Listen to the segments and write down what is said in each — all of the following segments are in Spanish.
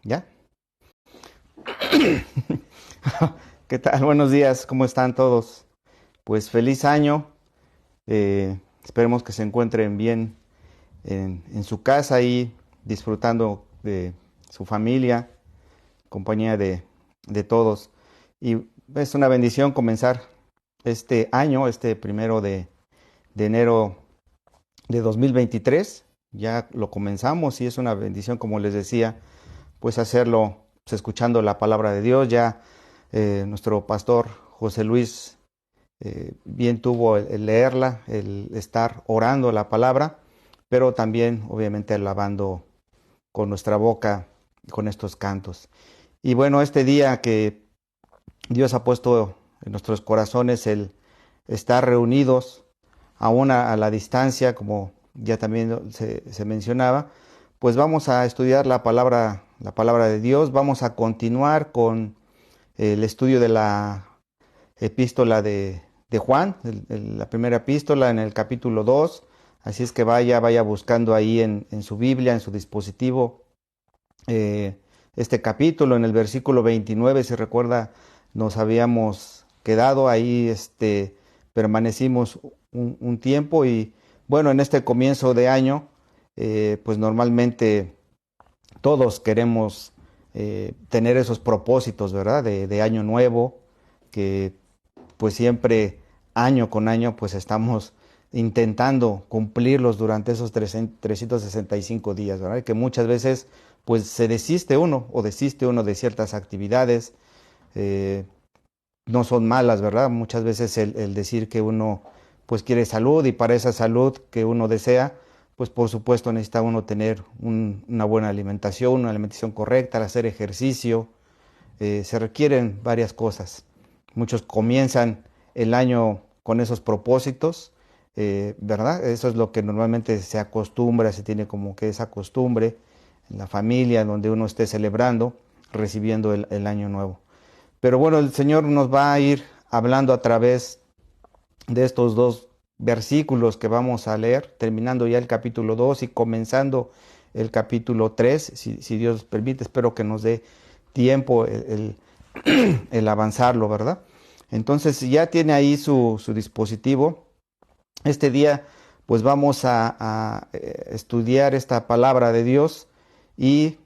¿Ya? ¿Qué tal? Buenos días, ¿cómo están todos? Pues feliz año. Esperemos que se encuentren bien en su casa ahí, disfrutando de su familia, compañía de todos. Y es una bendición comenzar este año, este primero de enero de 2023. Ya lo comenzamos y es una bendición, como les decía, pues hacerlo pues, escuchando la palabra de Dios. Ya nuestro pastor José Luis bien tuvo el leerla, el estar orando la palabra, pero también obviamente alabando con nuestra boca, con estos cantos. Y bueno, este día que Dios ha puesto en nuestros corazones el estar reunidos aún a la distancia, como ya también se mencionaba, pues vamos a estudiar la palabra de Dios, vamos a continuar con el estudio de la epístola de Juan, la primera epístola en el capítulo 2. Así es que vaya buscando ahí en su Biblia, en su dispositivo, eh, este capítulo. En el versículo 29, si recuerda, nos habíamos quedado ahí, permanecimos un tiempo y bueno, en este comienzo de año, pues normalmente todos queremos tener esos propósitos, ¿verdad? De año nuevo, que pues siempre año con año pues estamos intentando cumplirlos durante esos 365 días, ¿verdad? Que muchas veces pues se desiste uno o desiste uno de ciertas actividades, eh, no son malas, ¿verdad? Muchas veces el decir que uno pues quiere salud y para esa salud que uno desea, pues por supuesto necesita uno tener una buena alimentación, una alimentación correcta, al hacer ejercicio, se requieren varias cosas. Muchos comienzan el año con esos propósitos, ¿verdad? Eso es lo que normalmente se acostumbra, se tiene como que esa costumbre en la familia, donde uno esté celebrando, recibiendo el año nuevo. Pero bueno, el Señor nos va a ir hablando a través de estos dos versículos que vamos a leer, terminando ya el capítulo 2 y comenzando el capítulo 3, si Dios permite, espero que nos dé tiempo el avanzarlo, ¿verdad? Entonces, si ya tiene ahí su dispositivo, este día pues vamos a estudiar esta palabra de Dios y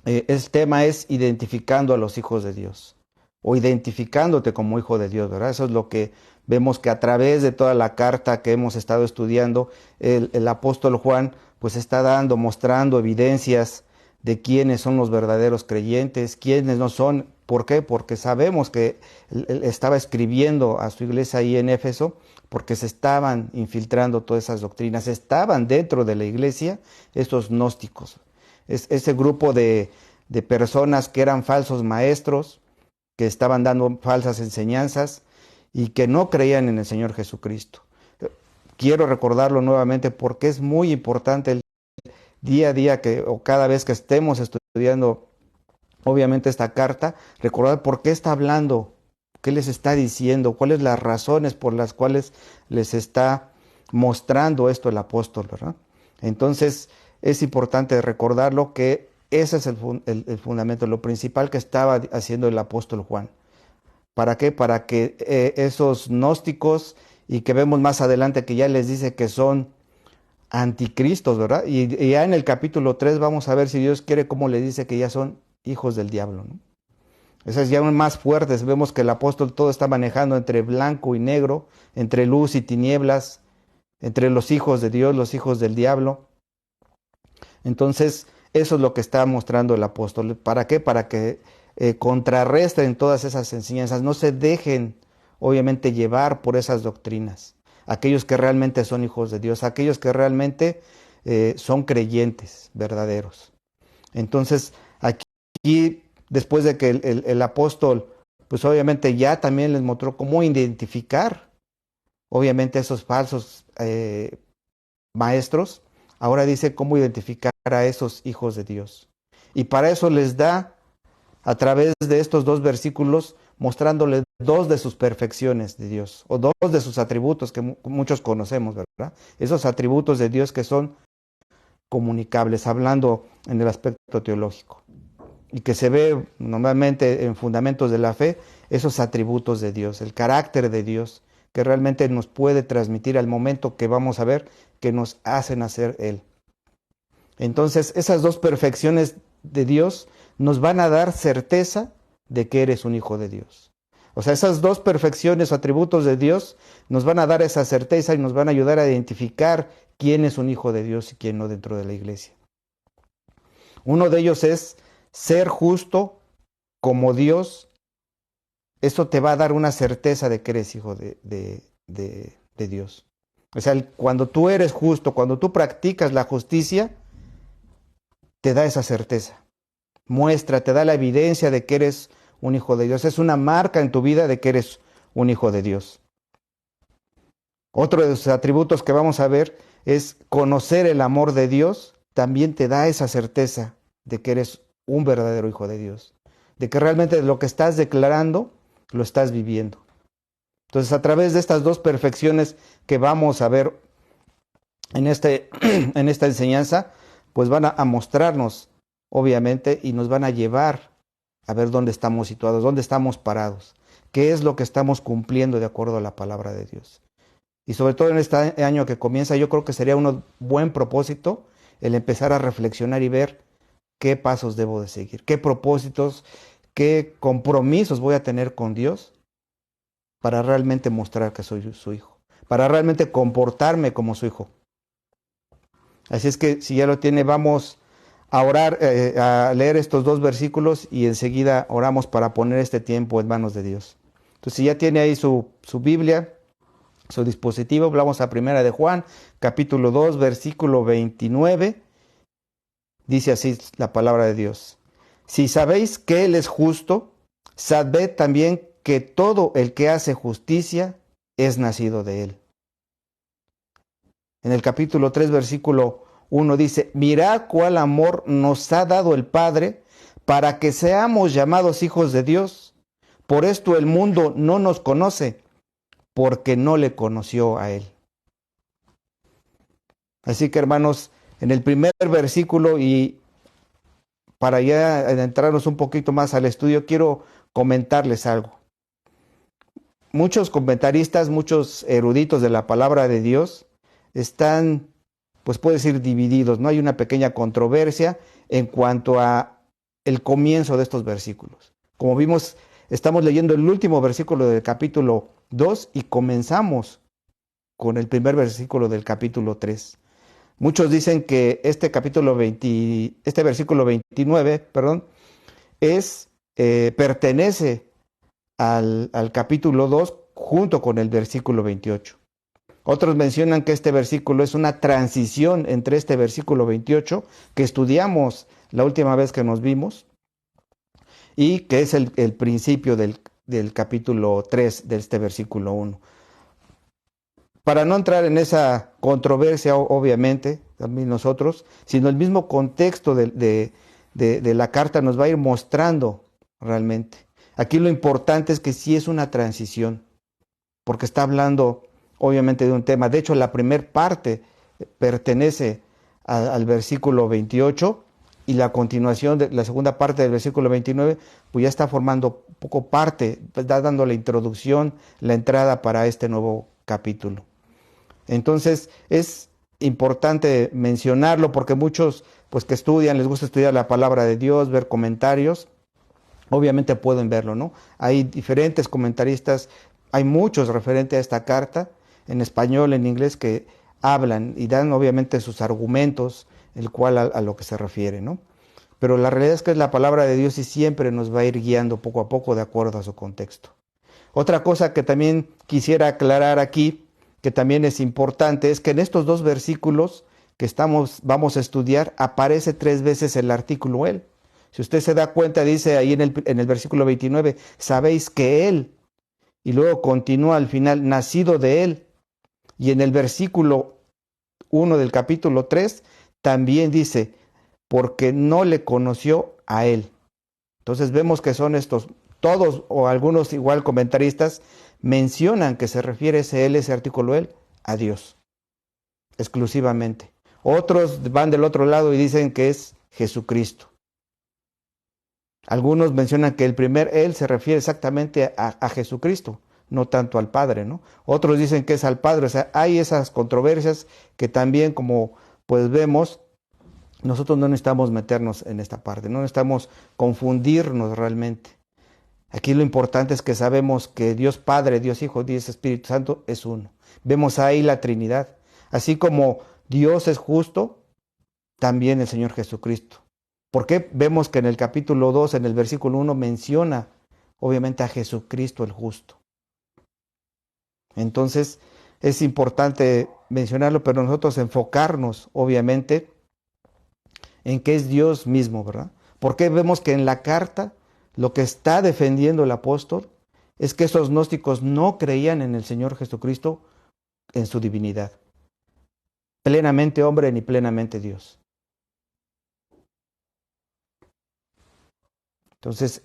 el tema es identificando a los hijos de Dios o identificándote como hijo de Dios, ¿verdad? Eso es lo que vemos que a través de toda la carta que hemos estado estudiando, el apóstol Juan pues está dando, mostrando evidencias de quiénes son los verdaderos creyentes, quiénes no son. ¿Por qué? Porque sabemos que él estaba escribiendo a su iglesia ahí en Éfeso, porque se estaban infiltrando todas esas doctrinas, estaban dentro de la iglesia estos gnósticos, ese grupo de personas que eran falsos maestros, que estaban dando falsas enseñanzas y que no creían en el Señor Jesucristo. Quiero recordarlo nuevamente porque es muy importante el día a día que, o cada vez que estemos estudiando, obviamente, esta carta, recordar por qué está hablando, qué les está diciendo, cuáles las razones por las cuales les está mostrando esto el apóstol, ¿verdad? Entonces, es importante recordarlo que ese es el fundamento, lo principal que estaba haciendo el apóstol Juan. ¿Para qué? Para que esos gnósticos, y que vemos más adelante que ya les dice que son anticristos, ¿verdad? Y ya en el capítulo 3 vamos a ver, si Dios quiere, cómo le dice que ya son hijos del diablo, ¿no? Esas ya son más fuertes. Vemos que el apóstol todo está manejando entre blanco y negro, entre luz y tinieblas, entre los hijos de Dios, los hijos del diablo. Entonces, eso es lo que está mostrando el apóstol. ¿Para qué? Para que contrarresten todas esas enseñanzas, no se dejen, obviamente, llevar por esas doctrinas. Aquellos que realmente son hijos de Dios, aquellos que realmente son creyentes verdaderos. Entonces, aquí, después de que el apóstol, pues obviamente ya también les mostró cómo identificar, obviamente, esos falsos maestros, ahora dice cómo identificar a esos hijos de Dios. Y para eso les da, a través de estos dos versículos, mostrándoles dos de sus perfecciones de Dios, o dos de sus atributos que muchos conocemos, ¿verdad? Esos atributos de Dios que son comunicables, hablando en el aspecto teológico. y que se ve normalmente en fundamentos de la fe, esos atributos de Dios, el carácter de Dios, que realmente nos puede transmitir al momento que vamos a ver, que nos hacen hacer Él. Entonces, esas dos perfecciones de Dios nos van a dar certeza de que eres un hijo de Dios. O sea, esas dos perfecciones o atributos de Dios nos van a dar esa certeza y nos van a ayudar a identificar quién es un hijo de Dios y quién no dentro de la iglesia. Uno de ellos es ser justo como Dios. Esto te va a dar una certeza de que eres hijo de Dios. O sea, cuando tú eres justo, cuando tú practicas la justicia, te da esa certeza. Muestra, te da la evidencia de que eres un hijo de Dios. Es una marca en tu vida de que eres un hijo de Dios. Otro de los atributos que vamos a ver es conocer el amor de Dios. También te da esa certeza de que eres un verdadero hijo de Dios. De que realmente lo que estás declarando, lo estás viviendo. Entonces, a través de estas dos perfecciones que vamos a ver en esta enseñanza, pues van a mostrarnos, obviamente, y nos van a llevar a ver dónde estamos situados, dónde estamos parados, qué es lo que estamos cumpliendo de acuerdo a la palabra de Dios. Y sobre todo en este año que comienza, yo creo que sería un buen propósito el empezar a reflexionar y ver qué pasos debo de seguir, qué propósitos, qué compromisos voy a tener con Dios para realmente mostrar que soy su hijo, para realmente comportarme como su hijo. Así es que si ya lo tiene, vamos a orar, a leer estos dos versículos y enseguida oramos para poner este tiempo en manos de Dios. Entonces, si ya tiene ahí su Biblia, su dispositivo, vamos a Primera de Juan, capítulo 2, versículo 29. Dice así la palabra de Dios. Si sabéis que Él es justo, sabed también que todo el que hace justicia es nacido de Él. En el capítulo 3, versículo 1 dice, mirad cuál amor nos ha dado el Padre para que seamos llamados hijos de Dios. Por esto el mundo no nos conoce, porque no le conoció a Él. Así que, hermanos, en el primer versículo, y para ya adentrarnos un poquito más al estudio, quiero comentarles algo. Muchos comentaristas, muchos eruditos de la palabra de Dios están, pues puede decir, divididos, ¿no? Hay una pequeña controversia en cuanto a el comienzo de estos versículos. Como vimos, estamos leyendo el último versículo del capítulo 2 y comenzamos con el primer versículo del capítulo 3. Muchos dicen que este versículo 29, pertenece al capítulo 2 junto con el versículo 28. Otros mencionan que este versículo es una transición entre este versículo 28 que estudiamos la última vez que nos vimos y que es el principio del capítulo 3 de este versículo 1. Para no entrar en esa controversia, obviamente, también nosotros, sino el mismo contexto de la carta nos va a ir mostrando realmente. Aquí lo importante es que sí es una transición, porque está hablando obviamente de un tema. De hecho, la primera parte pertenece al versículo 28 y la continuación de la segunda parte del versículo 29, pues ya está formando un poco parte, está dando la introducción, la entrada para este nuevo capítulo. Entonces es importante mencionarlo porque muchos pues que estudian, les gusta estudiar la palabra de Dios, ver comentarios, obviamente pueden verlo, ¿no? Hay diferentes comentaristas, hay muchos referentes a esta carta, en español, en inglés, que hablan y dan obviamente sus argumentos, el cual a lo que se refiere, ¿no? Pero la realidad es que es la palabra de Dios y siempre nos va a ir guiando poco a poco de acuerdo a su contexto. Otra cosa que también quisiera aclarar aquí, que también es importante, es que en estos dos versículos que vamos a estudiar, aparece 3 veces el artículo Él. Si usted se da cuenta, dice ahí en el versículo 29, sabéis que Él, y luego continúa al final, nacido de Él. Y en el versículo 1 del capítulo 3, también dice, porque no le conoció a Él. Entonces vemos que son estos, todos o algunos igual comentaristas, mencionan que se refiere ese artículo Él, a Dios, exclusivamente. Otros van del otro lado y dicen que es Jesucristo. Algunos mencionan que el primer Él se refiere exactamente a Jesucristo, no tanto al Padre, ¿no? Otros dicen que es al Padre. O sea, hay esas controversias que también, como pues vemos, nosotros no necesitamos meternos en esta parte, no necesitamos confundirnos realmente. Aquí lo importante es que sabemos que Dios Padre, Dios Hijo, Dios Espíritu Santo es uno. Vemos ahí la Trinidad. Así como Dios es justo, también el Señor Jesucristo. ¿Por qué? Vemos que en el capítulo 2, en el versículo 1, menciona obviamente a Jesucristo el justo. Entonces es importante mencionarlo, pero nosotros enfocarnos obviamente en que es Dios mismo, ¿verdad? Porque vemos que en la carta lo que está defendiendo el apóstol es que esos gnósticos no creían en el Señor Jesucristo en su divinidad, plenamente hombre ni plenamente Dios. Entonces,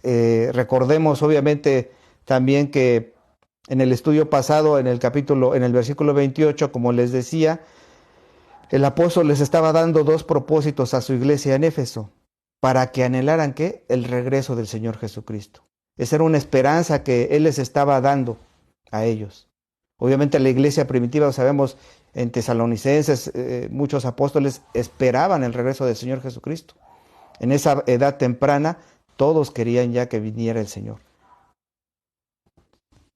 recordemos obviamente también que en el estudio pasado, en el versículo 28, como les decía, el apóstol les estaba dando dos propósitos a su iglesia en Éfeso, para que anhelaran ¿qué? El regreso del Señor Jesucristo. Esa era una esperanza que Él les estaba dando a ellos. Obviamente la iglesia primitiva, sabemos, en Tesalonicenses, muchos apóstoles esperaban el regreso del Señor Jesucristo. En esa edad temprana, todos querían ya que viniera el Señor.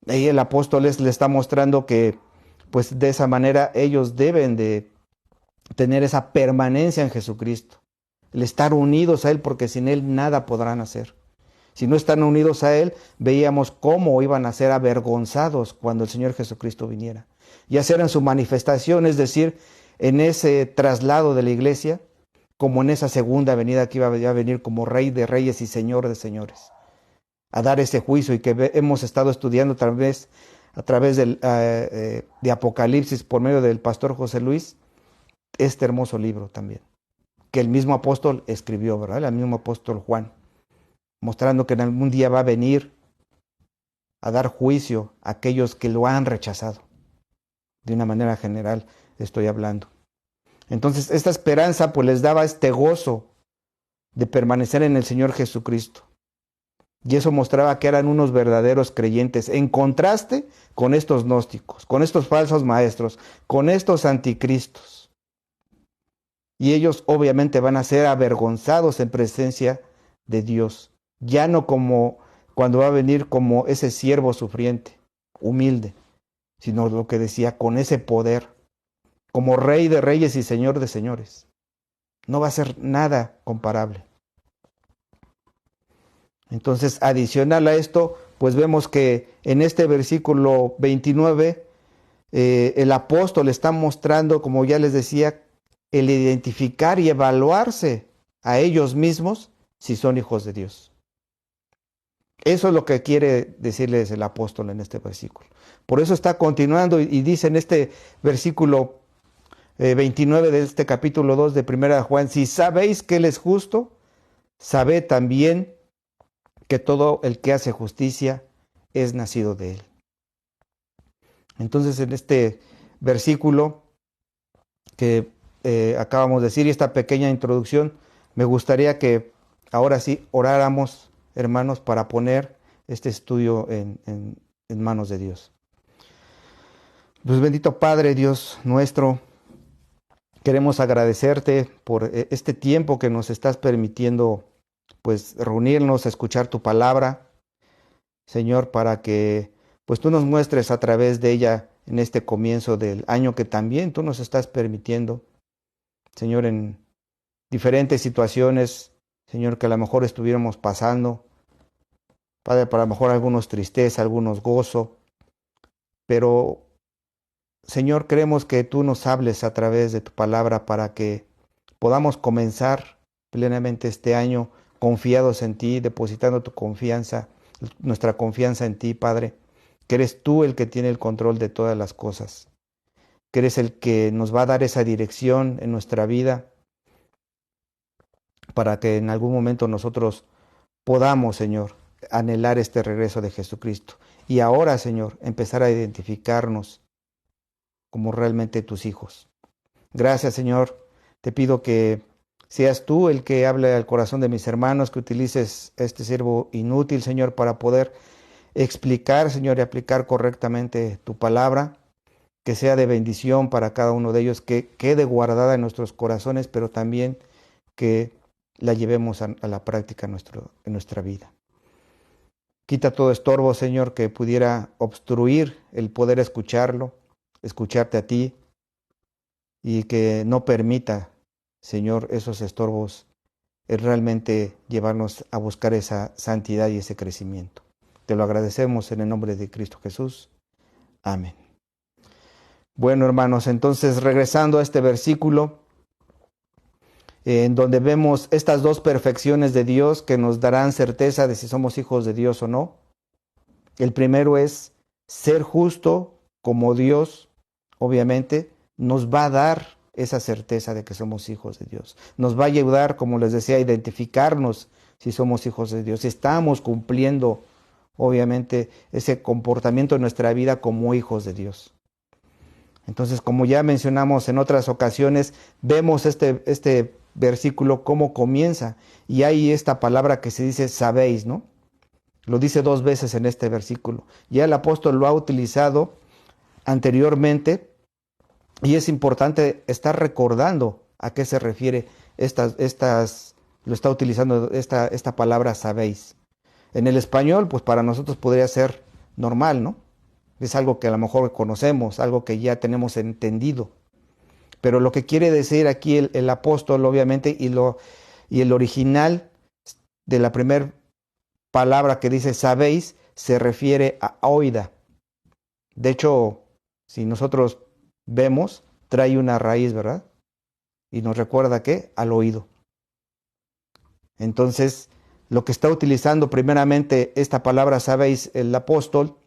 Ahí el apóstol le está mostrando que, pues de esa manera, ellos deben de tener esa permanencia en Jesucristo, el estar unidos a Él, porque sin Él nada podrán hacer. Si no están unidos a Él, veíamos cómo iban a ser avergonzados cuando el Señor Jesucristo viniera. Ya sea en su manifestación, es decir, en ese traslado de la iglesia, como en esa segunda venida que iba a venir como Rey de Reyes y Señor de Señores, a dar ese juicio, y que hemos estado estudiando a través de Apocalipsis por medio del pastor José Luis, este hermoso libro también, que el mismo apóstol escribió, ¿verdad? El mismo apóstol Juan, mostrando que en algún día va a venir a dar juicio a aquellos que lo han rechazado. De una manera general estoy hablando. Entonces, esta esperanza pues les daba este gozo de permanecer en el Señor Jesucristo. Y eso mostraba que eran unos verdaderos creyentes, en contraste con estos gnósticos, con estos falsos maestros, con estos anticristos. Y ellos obviamente van a ser avergonzados en presencia de Dios, ya no como cuando va a venir como ese siervo sufriente, humilde, sino lo que decía, con ese poder, como Rey de Reyes y Señor de Señores. No va a ser nada comparable. Entonces, adicional a esto, pues vemos que en este versículo 29, el apóstol está mostrando, como ya les decía, el identificar y evaluarse a ellos mismos si son hijos de Dios. Eso es lo que quiere decirles el apóstol en este versículo. Por eso está continuando y dice en este versículo 29 de este capítulo 2 de 1 Juan, si sabéis que Él es justo, sabed también que todo el que hace justicia es nacido de Él. Entonces, en este versículo que acabamos de decir y esta pequeña introducción, me gustaría que ahora sí oráramos, hermanos, para poner este estudio en manos de Dios. Pues bendito Padre, Dios nuestro, queremos agradecerte por este tiempo que nos estás permitiendo, pues, reunirnos a escuchar tu palabra, Señor, para que pues tú nos muestres a través de ella en este comienzo del año que también tú nos estás permitiendo, Señor, en diferentes situaciones, Señor, que a lo mejor estuviéramos pasando, Padre, para lo mejor algunos tristeza, algunos gozo, pero Señor, queremos que tú nos hables a través de tu palabra para que podamos comenzar plenamente este año confiados en ti, depositando tu confianza, nuestra confianza en ti, Padre, que eres tú el que tiene el control de todas las cosas, que eres el que nos va a dar esa dirección en nuestra vida para que en algún momento nosotros podamos, Señor, anhelar este regreso de Jesucristo. Y ahora, Señor, empezar a identificarnos como realmente tus hijos. Gracias, Señor. Te pido que seas tú el que hable al corazón de mis hermanos, que utilices este siervo inútil, Señor, para poder explicar, Señor, y aplicar correctamente tu palabra, que sea de bendición para cada uno de ellos, que quede guardada en nuestros corazones, pero también que la llevemos a la práctica en nuestra vida. Quita todo estorbo, Señor, que pudiera obstruir el poder escucharte a ti, y que no permita, Señor, esos estorbos realmente llevarnos a buscar esa santidad y ese crecimiento. Te lo agradecemos en el nombre de Cristo Jesús. Amén. Bueno, hermanos, entonces regresando a este versículo, en donde vemos estas dos perfecciones de Dios que nos darán certeza de si somos hijos de Dios o no. El primero es ser justo como Dios, obviamente, nos va a dar esa certeza de que somos hijos de Dios. Nos va a ayudar, como les decía, a identificarnos si somos hijos de Dios, si estamos cumpliendo, obviamente, ese comportamiento en nuestra vida como hijos de Dios. Entonces, como ya mencionamos en otras ocasiones, vemos este versículo cómo comienza, y hay esta palabra que se dice sabéis, ¿no? Lo dice 2 veces en este versículo. Ya el apóstol lo ha utilizado anteriormente, y es importante estar recordando a qué se refiere lo está utilizando esta palabra sabéis. En el español, pues para nosotros podría ser normal, ¿no? Es algo que a lo mejor conocemos, algo que ya tenemos entendido. Pero lo que quiere decir aquí el apóstol, obviamente, y el original de la primera palabra que dice sabéis, se refiere a oída. De hecho, si nosotros vemos, trae una raíz, ¿verdad? Y nos recuerda ¿qué? Al oído. Entonces, lo que está utilizando primeramente esta palabra sabéis el apóstol,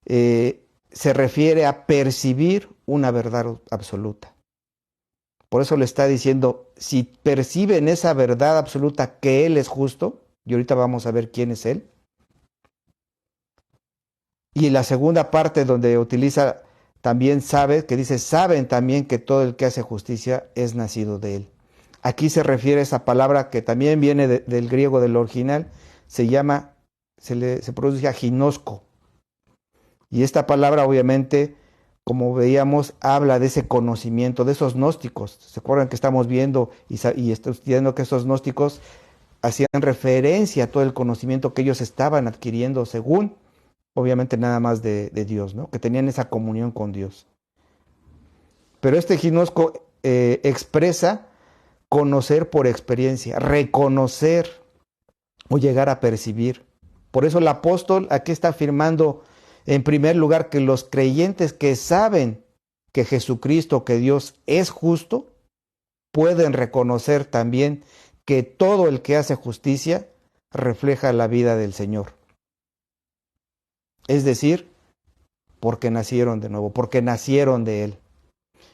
se refiere a percibir una verdad absoluta. Por eso le está diciendo, si perciben esa verdad absoluta que Él es justo, y ahorita vamos a ver quién es Él. Y la segunda parte donde utiliza también sabe, que dice, saben también que todo el que hace justicia es nacido de Él. Aquí se refiere a esa palabra que también viene del griego del original, se pronuncia ginosco. Y esta palabra obviamente, como veíamos, habla de ese conocimiento, de esos gnósticos. ¿Se acuerdan que estamos viendo y estudiando que esos gnósticos hacían referencia a todo el conocimiento que ellos estaban adquiriendo según, obviamente, nada más de Dios, ¿no? Que tenían esa comunión con Dios. Pero este ginosco expresa conocer por experiencia, reconocer o llegar a percibir. Por eso el apóstol aquí está afirmando, en primer lugar, que los creyentes que saben que Jesucristo, que Dios es justo, pueden reconocer también que todo el que hace justicia refleja la vida del Señor. Es decir, porque nacieron de nuevo, porque nacieron de Él.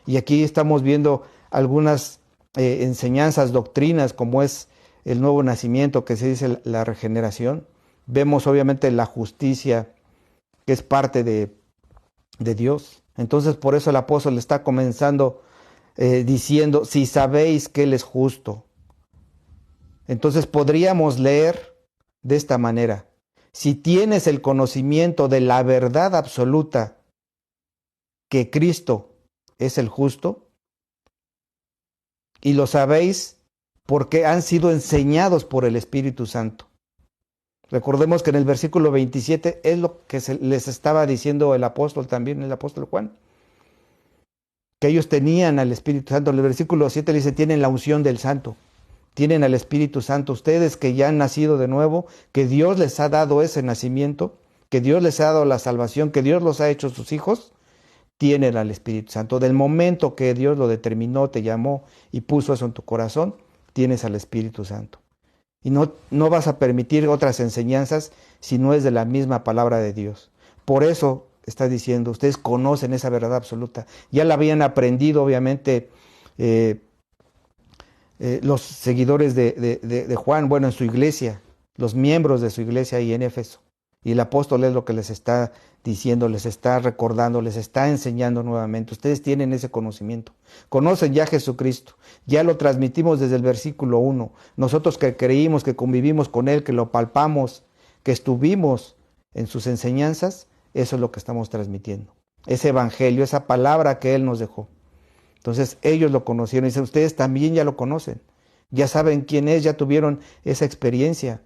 Y aquí estamos viendo algunas enseñanzas, doctrinas, como es el nuevo nacimiento, que se dice la regeneración. Vemos obviamente la justicia, que es parte de Dios. Entonces, por eso el apóstol está comenzando diciendo, si sabéis que Él es justo. Entonces podríamos leer de esta manera: si tienes el conocimiento de la verdad absoluta que Cristo es el justo, y lo sabéis porque han sido enseñados por el Espíritu Santo. Recordemos que en el versículo 27 es lo que les estaba diciendo el apóstol también, el apóstol Juan, que ellos tenían al Espíritu Santo. En el versículo 7 le dice, tienen la unción del Santo, tienen al Espíritu Santo. Ustedes que ya han nacido de nuevo, que Dios les ha dado ese nacimiento, que Dios les ha dado la salvación, que Dios los ha hecho sus hijos, tienen al Espíritu Santo. Del momento que Dios lo determinó, te llamó y puso eso en tu corazón, tienes al Espíritu Santo. Y no vas a permitir otras enseñanzas si no es de la misma palabra de Dios. Por eso está diciendo, ustedes conocen esa verdad absoluta. Ya la habían aprendido, obviamente, los seguidores de Juan, bueno, en su iglesia, los miembros de su iglesia ahí en Éfeso. Y el apóstol es lo que les está diciendo, les está recordando, les está enseñando nuevamente. Ustedes tienen ese conocimiento. Conocen ya a Jesucristo. Ya lo transmitimos desde el versículo 1. Nosotros que creímos, que convivimos con Él, que lo palpamos, que estuvimos en sus enseñanzas, eso es lo que estamos transmitiendo. Ese evangelio, esa palabra que Él nos dejó. Entonces ellos lo conocieron y dicen, ustedes también ya lo conocen. Ya saben quién es, ya tuvieron esa experiencia.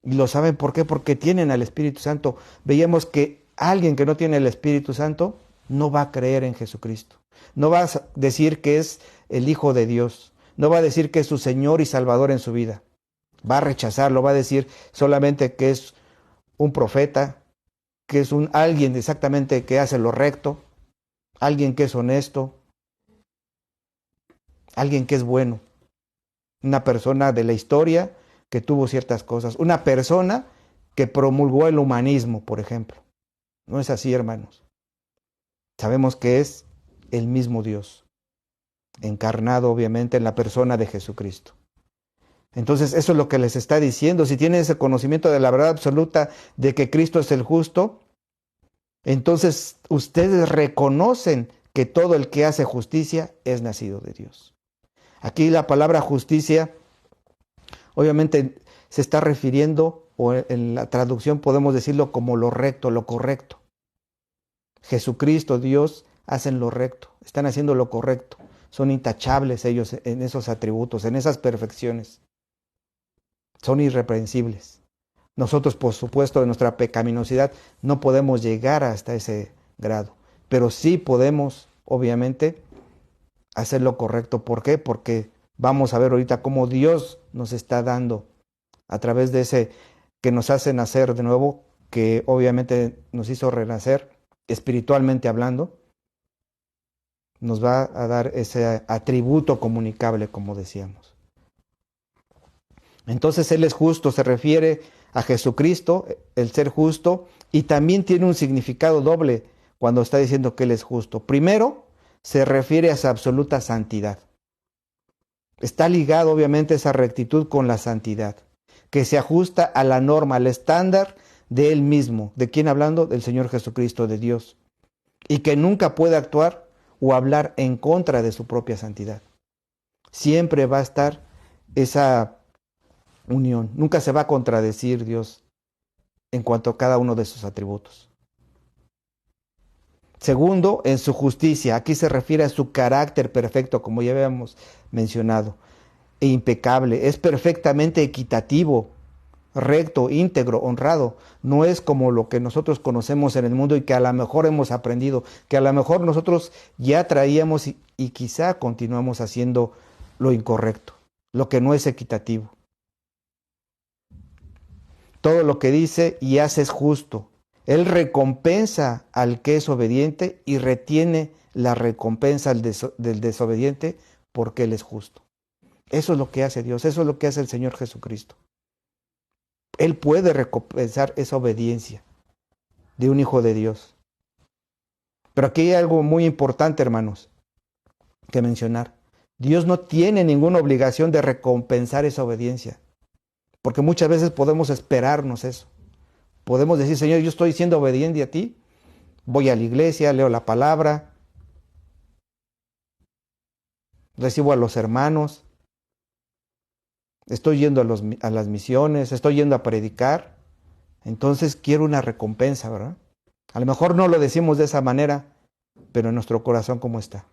Y lo saben ¿por qué? Porque tienen al Espíritu Santo. Veíamos que alguien que no tiene el Espíritu Santo no va a creer en Jesucristo. No va a decir que es el Hijo de Dios. No va a decir que es su Señor y Salvador en su vida. Va a rechazarlo, va a decir solamente que es un profeta, que es alguien exactamente que hace lo recto, alguien que es honesto, alguien que es bueno. Una persona de la historia que tuvo ciertas cosas. Una persona que promulgó el humanismo, por ejemplo. No es así, hermanos. Sabemos que es el mismo Dios, encarnado obviamente en la persona de Jesucristo. Entonces eso es lo que les está diciendo. Si tienen ese conocimiento de la verdad absoluta de que Cristo es el justo, entonces ustedes reconocen que todo el que hace justicia es nacido de Dios. Aquí la palabra justicia obviamente se está refiriendo, o en la traducción podemos decirlo como lo recto, lo correcto. Jesucristo, Dios, hacen lo recto, están haciendo lo correcto. Son intachables ellos en esos atributos, en esas perfecciones. Son irreprensibles. Nosotros, por supuesto, en nuestra pecaminosidad no podemos llegar hasta ese grado, pero sí podemos, obviamente, hacer lo correcto. ¿Por qué? Porque vamos a ver ahorita cómo Dios nos está dando a través de ese que nos hace nacer de nuevo, que obviamente nos hizo renacer espiritualmente hablando, nos va a dar ese atributo comunicable, como decíamos. Entonces Él es justo, se refiere a Jesucristo, el ser justo, y también tiene un significado doble cuando está diciendo que Él es justo. Primero, se refiere a su absoluta santidad. Está ligado obviamente esa rectitud con la santidad, que se ajusta a la norma, al estándar de Él mismo. ¿De quién hablando? Del Señor Jesucristo, de Dios. Y que nunca puede actuar o hablar en contra de su propia santidad. Siempre va a estar esa unión. Nunca se va a contradecir Dios en cuanto a cada uno de sus atributos. Segundo, en su justicia. Aquí se refiere a su carácter perfecto, como ya habíamos mencionado, e impecable. Es perfectamente equitativo, recto, íntegro, honrado. No es como lo que nosotros conocemos en el mundo y que a lo mejor hemos aprendido, que a lo mejor nosotros ya traíamos y quizá continuamos haciendo lo incorrecto, lo que no es equitativo. Todo lo que dice y hace es justo. Él recompensa al que es obediente y retiene la recompensa del desobediente porque Él es justo. Eso es lo que hace Dios, eso es lo que hace el Señor Jesucristo. Él puede recompensar esa obediencia de un hijo de Dios. Pero aquí hay algo muy importante, hermanos, que mencionar. Dios no tiene ninguna obligación de recompensar esa obediencia, porque muchas veces podemos esperarnos eso. Podemos decir, Señor, yo estoy siendo obediente a ti, voy a la iglesia, leo la palabra, recibo a los hermanos, estoy yendo a las misiones, estoy yendo a predicar, entonces quiero una recompensa, ¿verdad? A lo mejor no lo decimos de esa manera, pero en nuestro corazón ¿cómo está?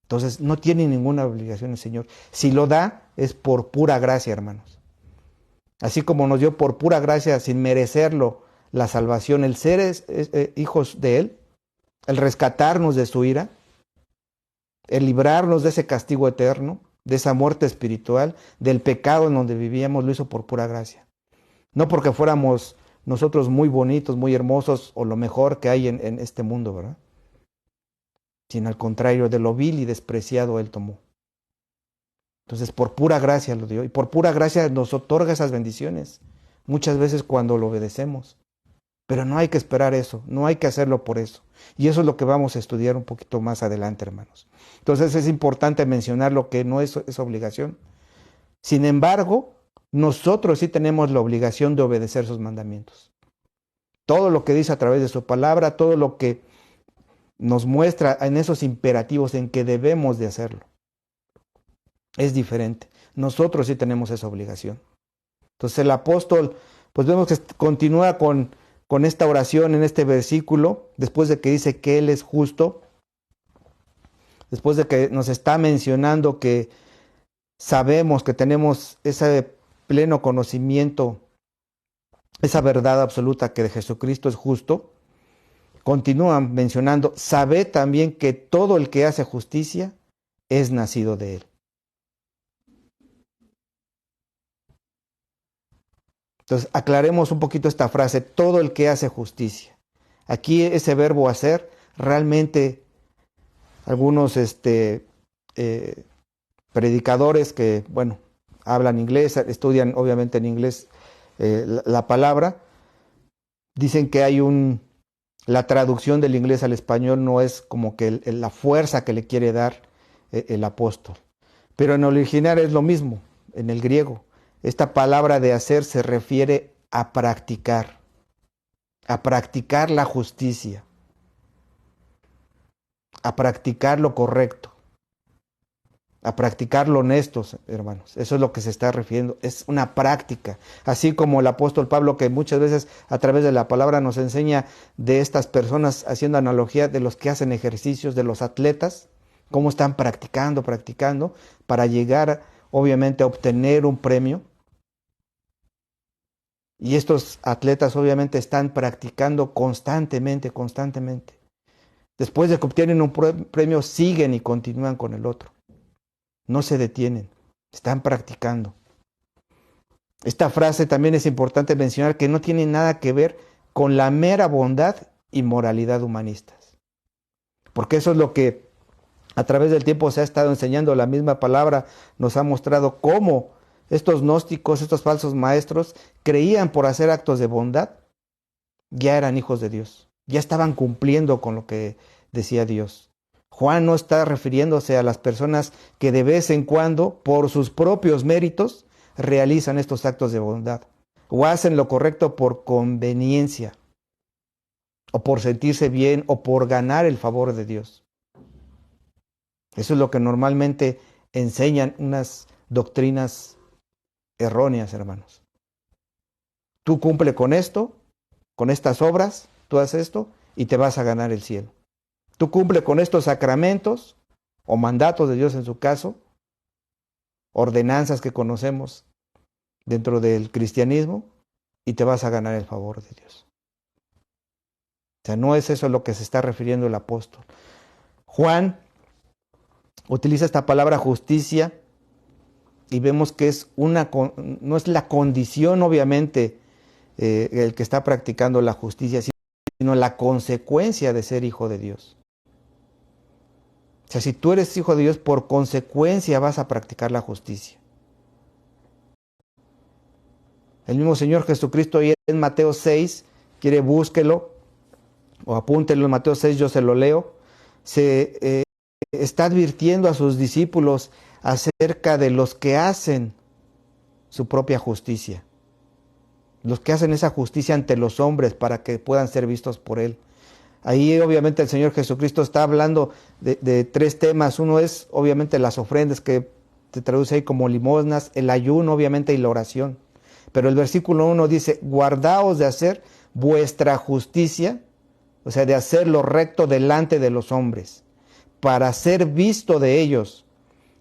Entonces no tiene ninguna obligación el Señor. Si lo da, es por pura gracia, hermanos. Así como nos dio por pura gracia, sin merecerlo, la salvación, el ser hijos de Él, el rescatarnos de su ira, el librarnos de ese castigo eterno, de esa muerte espiritual, del pecado en donde vivíamos, lo hizo por pura gracia. No porque fuéramos nosotros muy bonitos, muy hermosos o lo mejor que hay en este mundo, ¿verdad? Sino al contrario, de lo vil y despreciado Él tomó. Entonces, por pura gracia lo dio. Y por pura gracia nos otorga esas bendiciones. Muchas veces cuando lo obedecemos. Pero no hay que esperar eso. No hay que hacerlo por eso. Y eso es lo que vamos a estudiar un poquito más adelante, hermanos. Entonces, es importante mencionar lo que no es obligación. Sin embargo, nosotros sí tenemos la obligación de obedecer sus mandamientos. Todo lo que dice a través de su palabra, todo lo que nos muestra en esos imperativos en que debemos de hacerlo. Es diferente. Nosotros sí tenemos esa obligación. Entonces el apóstol, pues vemos que continúa con esta oración en este versículo, después de que dice que Él es justo, después de que nos está mencionando que sabemos que tenemos ese pleno conocimiento, esa verdad absoluta que de Jesucristo es justo, continúa mencionando, sabe también que todo el que hace justicia es nacido de Él. Entonces, aclaremos un poquito esta frase, todo el que hace justicia. Aquí ese verbo hacer, realmente algunos predicadores que, bueno, hablan inglés, estudian obviamente en inglés la palabra, dicen que hay la traducción del inglés al español no es como que la fuerza que le quiere dar el apóstol. Pero en el original es lo mismo, en el griego. Esta palabra de hacer se refiere a practicar la justicia, a practicar lo correcto, a practicar lo honesto, hermanos. Eso es lo que se está refiriendo, es una práctica. Así como el apóstol Pablo, que muchas veces a través de la palabra nos enseña de estas personas, haciendo analogía de los que hacen ejercicios, de los atletas, cómo están practicando para llegar obviamente a obtener un premio. Y estos atletas obviamente están practicando constantemente. Después de que obtienen un premio, siguen y continúan con el otro. No se detienen, están practicando. Esta frase también es importante mencionar que no tiene nada que ver con la mera bondad y moralidad humanistas. Porque eso es lo que a través del tiempo se ha estado enseñando. La misma palabra nos ha mostrado cómo estos gnósticos, estos falsos maestros, creían por hacer actos de bondad, ya eran hijos de Dios, ya estaban cumpliendo con lo que decía Dios. Juan no está refiriéndose a las personas que de vez en cuando, por sus propios méritos, realizan estos actos de bondad, o hacen lo correcto por conveniencia, o por sentirse bien, o por ganar el favor de Dios. Eso es lo que normalmente enseñan unas doctrinas erróneas, hermanos. Tú cumple con esto, con estas obras, tú haces esto y te vas a ganar el cielo. Tú cumple con estos sacramentos o mandatos de Dios en su caso, ordenanzas que conocemos dentro del cristianismo y te vas a ganar el favor de Dios. O sea, no es eso a lo que se está refiriendo el apóstol. Juan utiliza esta palabra justicia y vemos que no es la condición, obviamente, el que está practicando la justicia, sino la consecuencia de ser hijo de Dios. O sea, si tú eres hijo de Dios, por consecuencia vas a practicar la justicia. El mismo Señor Jesucristo ahí en Mateo 6, quiere búsquelo o apúntelo en Mateo 6, yo se lo leo, se está advirtiendo a sus discípulos acerca de los que hacen su propia justicia, los que hacen esa justicia ante los hombres para que puedan ser vistos por Él. Ahí obviamente el Señor Jesucristo está hablando de tres temas. Uno es obviamente las ofrendas, que se traduce ahí como limosnas, el ayuno obviamente y la oración. Pero el versículo 1 dice, guardaos de hacer vuestra justicia, o sea, de hacer lo recto delante de los hombres, para ser visto de ellos.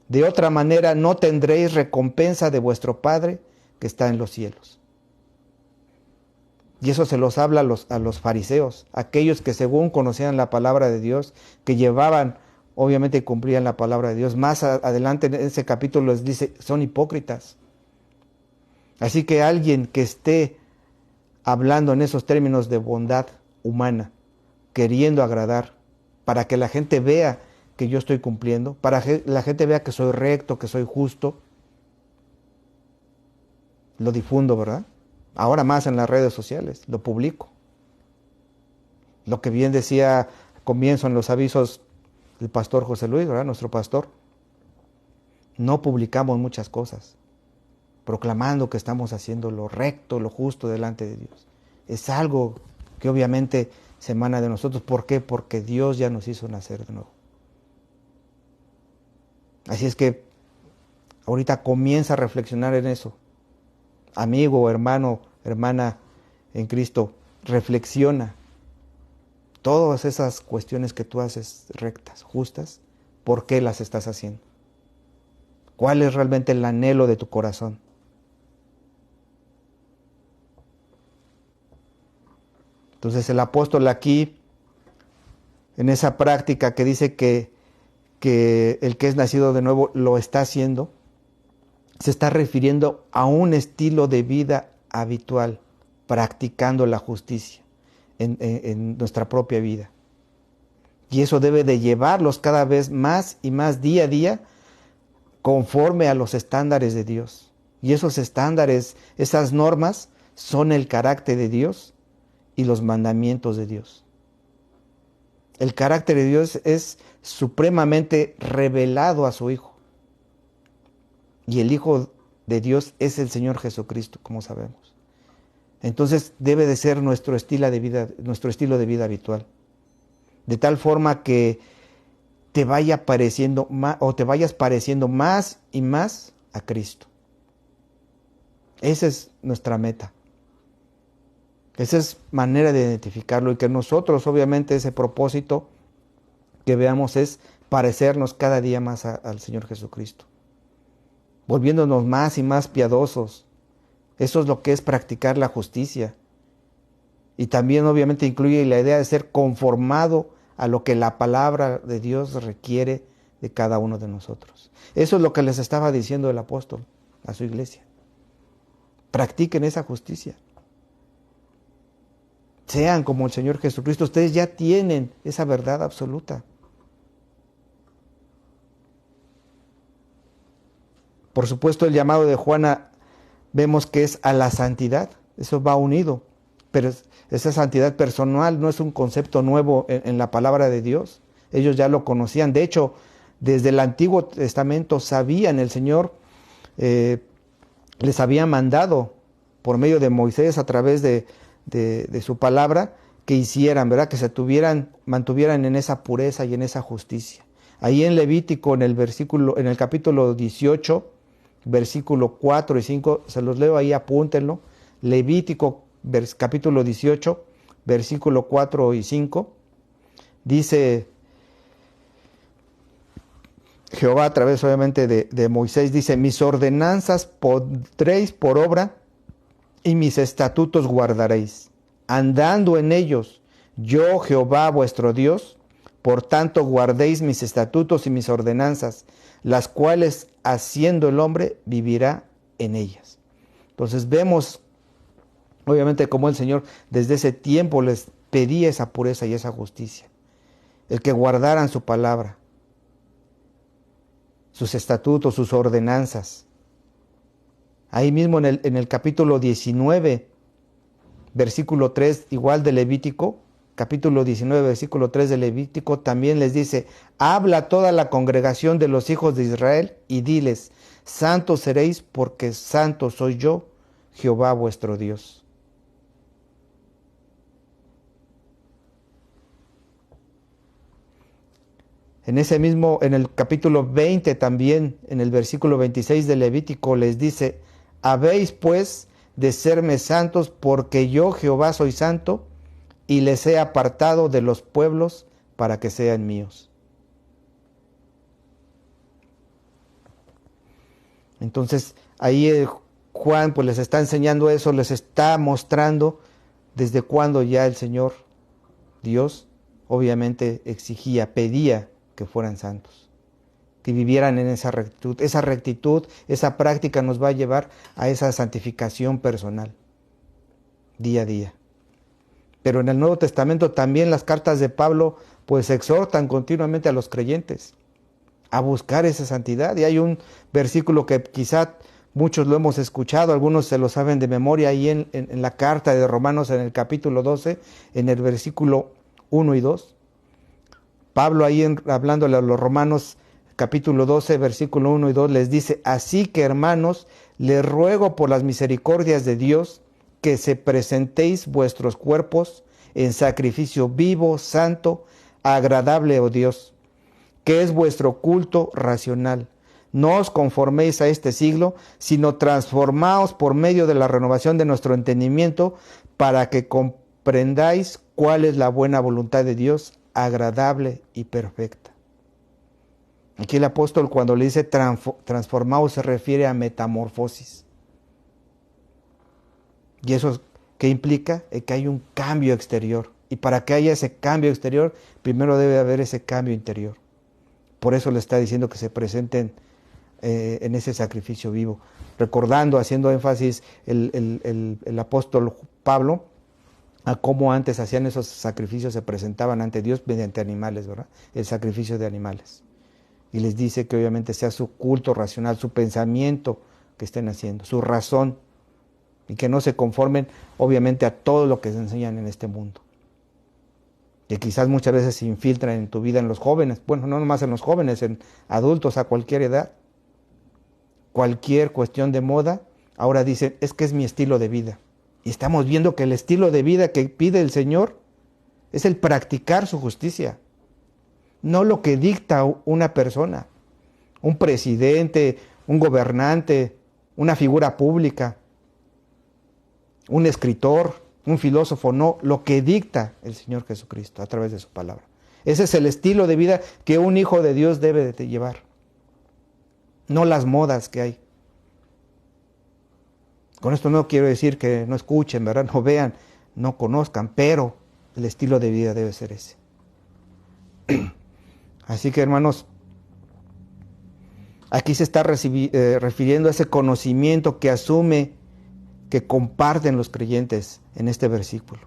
De otra manera no tendréis recompensa de vuestro Padre que está en los cielos. Y eso se los habla a los fariseos, aquellos que según conocían la palabra de Dios, que llevaban, obviamente cumplían la palabra de Dios. Más adelante en ese capítulo les dice, son hipócritas. Así que alguien que esté hablando en esos términos de bondad humana, queriendo agradar, para que la gente vea que yo estoy cumpliendo, para que la gente vea que soy recto, que soy justo, lo difundo, ¿verdad? Ahora más en las redes sociales, lo publico. Lo que bien decía al comienzo en los avisos el pastor José Luis, ¿verdad? Nuestro pastor. No publicamos muchas cosas, proclamando que estamos haciendo lo recto, lo justo delante de Dios. Es algo que obviamente se emana de nosotros. ¿Por qué? Porque Dios ya nos hizo nacer de nuevo. Así es que ahorita comienza a reflexionar en eso. Amigo, hermano, hermana en Cristo, reflexiona. Todas esas cuestiones que tú haces rectas, justas, ¿por qué las estás haciendo? ¿Cuál es realmente el anhelo de tu corazón? Entonces el apóstol aquí, en esa práctica que dice que el que es nacido de nuevo lo está haciendo, se está refiriendo a un estilo de vida habitual, practicando la justicia en nuestra propia vida. Y eso debe de llevarlos cada vez más y más día a día conforme a los estándares de Dios. Y esos estándares, esas normas, son el carácter de Dios y los mandamientos de Dios. El carácter de Dios es supremamente revelado a su Hijo. Y el Hijo de Dios es el Señor Jesucristo, como sabemos. Entonces debe de ser nuestro estilo de vida habitual. De tal forma que te vaya pareciendo más, o te vayas pareciendo más y más a Cristo. Esa es nuestra meta. Esa es manera de identificarlo, y que nosotros, obviamente, ese propósito que veamos es parecernos cada día más al Señor Jesucristo, volviéndonos más y más piadosos. Eso es lo que es practicar la justicia. Y también obviamente incluye la idea de ser conformado a lo que la palabra de Dios requiere de cada uno de nosotros. Eso es lo que les estaba diciendo el apóstol a su iglesia. Practiquen esa justicia. Sean como el Señor Jesucristo. Ustedes ya tienen esa verdad absoluta. Por supuesto, el llamado de Juan vemos que es a la santidad. Eso va unido. Pero esa santidad personal no es un concepto nuevo en la palabra de Dios. Ellos ya lo conocían. De hecho, desde el Antiguo Testamento sabían, el Señor les había mandado por medio de Moisés, a través de su palabra, que hicieran, ¿verdad? Que mantuvieran en esa pureza y en esa justicia. Ahí en Levítico, en el capítulo 18, versículo 4 y 5, se los leo ahí, apúntenlo. Levítico, capítulo 18, versículo 4 y 5, dice Jehová, a través obviamente de Moisés, dice: mis ordenanzas pondréis por obra y mis estatutos guardaréis, andando en ellos, yo Jehová vuestro Dios. Por tanto guardéis mis estatutos y mis ordenanzas, las cuales haciendo el hombre vivirá en ellas. Entonces vemos obviamente cómo el Señor desde ese tiempo les pedía esa pureza y esa justicia, el que guardaran su palabra, sus estatutos, sus ordenanzas. Ahí mismo en el capítulo 19, versículo 3, igual de Levítico, capítulo 19, versículo 3 de Levítico, también les dice: habla a toda la congregación de los hijos de Israel y diles: santos seréis, porque santo soy yo, Jehová vuestro Dios. En el capítulo 20 también, en el versículo 26 de Levítico, les dice: habéis pues de serme santos, porque yo Jehová soy santo, y les he apartado de los pueblos para que sean míos. Entonces ahí Juan pues les está enseñando eso, les está mostrando desde cuándo ya el Señor Dios obviamente pedía que fueran santos, que vivieran en esa rectitud. Esa rectitud, esa práctica nos va a llevar a esa santificación personal, día a día. Pero en el Nuevo Testamento también las cartas de Pablo pues exhortan continuamente a los creyentes a buscar esa santidad. Y hay un versículo que quizá muchos lo hemos escuchado, algunos se lo saben de memoria, ahí en la carta de Romanos, en el capítulo 12, en el versículo 1 y 2. Pablo ahí hablándole a los romanos, capítulo 12, versículo 1 y 2, les dice: así que, hermanos, les ruego por las misericordias de Dios que se presentéis vuestros cuerpos en sacrificio vivo, santo, agradable a Dios, que es vuestro culto racional. No os conforméis a este siglo, sino transformaos por medio de la renovación de nuestro entendimiento, para que comprendáis cuál es la buena voluntad de Dios, agradable y perfecta. Aquí el apóstol, cuando le dice transformaos, se refiere a metamorfosis. ¿Y eso qué implica? Que hay un cambio exterior. Y para que haya ese cambio exterior, primero debe haber ese cambio interior. Por eso le está diciendo que se presenten en ese sacrificio vivo. Recordando, haciendo énfasis el apóstol Pablo a cómo antes hacían esos sacrificios, se presentaban ante Dios mediante animales, ¿verdad? El sacrificio de animales. Y les dice que obviamente sea su culto racional, su pensamiento que estén haciendo, su razón, y que no se conformen obviamente a todo lo que se enseñan en este mundo. Que quizás muchas veces se infiltran en tu vida en los jóvenes, bueno, no nomás en los jóvenes, en adultos a cualquier edad. Cualquier cuestión de moda, ahora dicen, es que es mi estilo de vida. Y estamos viendo que el estilo de vida que pide el Señor es el practicar su justicia. No lo que dicta una persona, un presidente, un gobernante, una figura pública, un escritor, un filósofo, no, lo que dicta el Señor Jesucristo a través de su palabra. Ese es el estilo de vida que un hijo de Dios debe de llevar, no las modas que hay. Con esto no quiero decir que no escuchen, ¿verdad? No vean, no conozcan, pero el estilo de vida debe ser ese. Así que, hermanos, aquí se está refiriendo a ese conocimiento que asume, que comparten los creyentes en este versículo.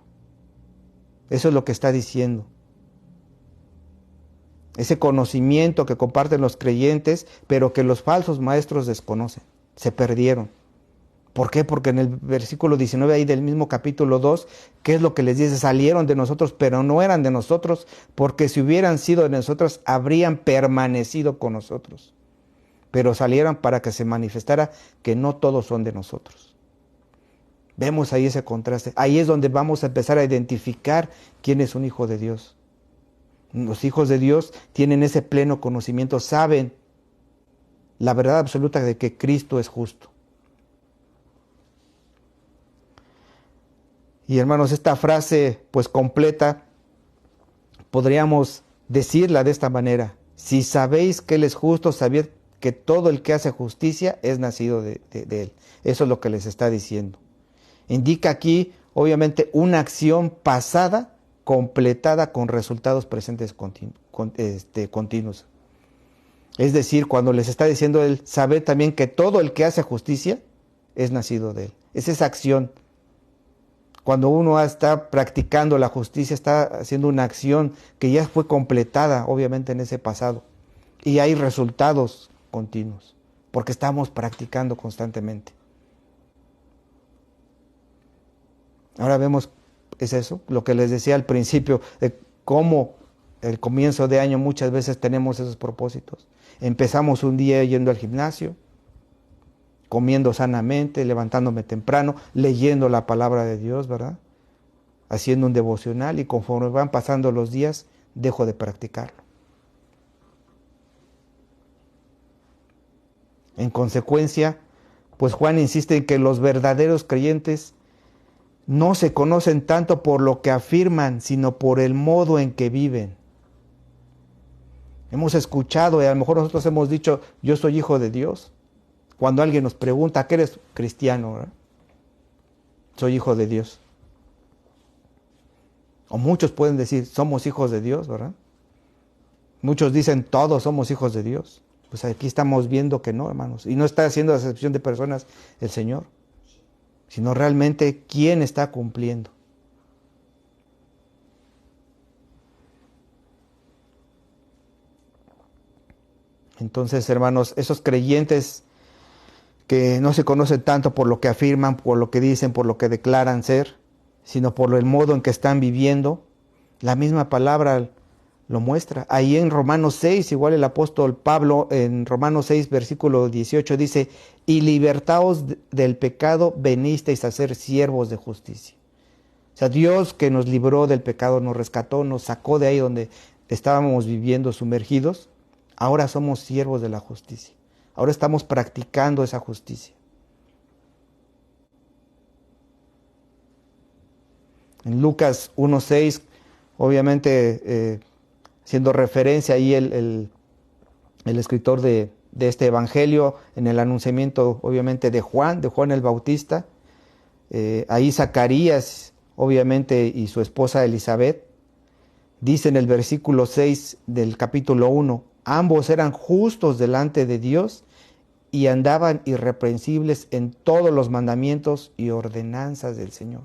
Eso es lo que está diciendo. Ese conocimiento que comparten los creyentes, pero que los falsos maestros desconocen, se perdieron. ¿Por qué? Porque en el versículo 19 ahí del mismo capítulo 2, ¿qué es lo que les dice? Salieron de nosotros, pero no eran de nosotros, porque si hubieran sido de nosotros, habrían permanecido con nosotros. Pero salieron para que se manifestara que no todos son de nosotros. Vemos ahí ese contraste. Ahí es donde vamos a empezar a identificar quién es un hijo de Dios. Los hijos de Dios tienen ese pleno conocimiento, saben la verdad absoluta de que Cristo es justo. Y hermanos, esta frase pues completa, podríamos decirla de esta manera: si sabéis que Él es justo, sabed que todo el que hace justicia es nacido de Él. Eso es lo que les está diciendo. Indica aquí, obviamente, una acción pasada completada con resultados presentes continuos. Es decir, cuando les está diciendo Él, sabed también que todo el que hace justicia es nacido de Él. Es esa acción. Cuando uno está practicando la justicia, está haciendo una acción que ya fue completada, obviamente, en ese pasado. Y hay resultados continuos, porque estamos practicando constantemente. Ahora vemos, es eso, lo que les decía al principio, de cómo el comienzo de año muchas veces tenemos esos propósitos. Empezamos un día yendo al gimnasio, comiendo sanamente, levantándome temprano, leyendo la palabra de Dios, ¿verdad? Haciendo un devocional, y conforme van pasando los días, dejo de practicarlo. En consecuencia, pues Juan insiste en que los verdaderos creyentes no se conocen tanto por lo que afirman, sino por el modo en que viven. Hemos escuchado, y a lo mejor nosotros hemos dicho, yo soy hijo de Dios. Cuando alguien nos pregunta, ¿qué eres cristiano? ¿Verdad? Soy hijo de Dios. O muchos pueden decir, somos hijos de Dios, ¿verdad? Muchos dicen, todos somos hijos de Dios. Pues aquí estamos viendo que no, hermanos. Y no está haciendo acepción de personas el Señor, sino realmente quién está cumpliendo. Entonces, hermanos, esos creyentes que no se conocen tanto por lo que afirman, por lo que dicen, por lo que declaran ser, sino por el modo en que están viviendo, la misma palabra lo muestra. Ahí en Romanos 6, igual el apóstol Pablo en Romanos 6, versículo 18 dice, y libertaos del pecado, venisteis a ser siervos de justicia. O sea, Dios que nos libró del pecado, nos rescató, nos sacó de ahí donde estábamos viviendo sumergidos, ahora somos siervos de la justicia. Ahora estamos practicando esa justicia. En Lucas 1:6, obviamente, haciendo referencia ahí el escritor de este evangelio, en el anunciamiento, obviamente, de Juan el Bautista, ahí Zacarías, obviamente, y su esposa Elizabeth, dice en el versículo 6 del capítulo 1, ambos eran justos delante de Dios y andaban irreprensibles en todos los mandamientos y ordenanzas del Señor.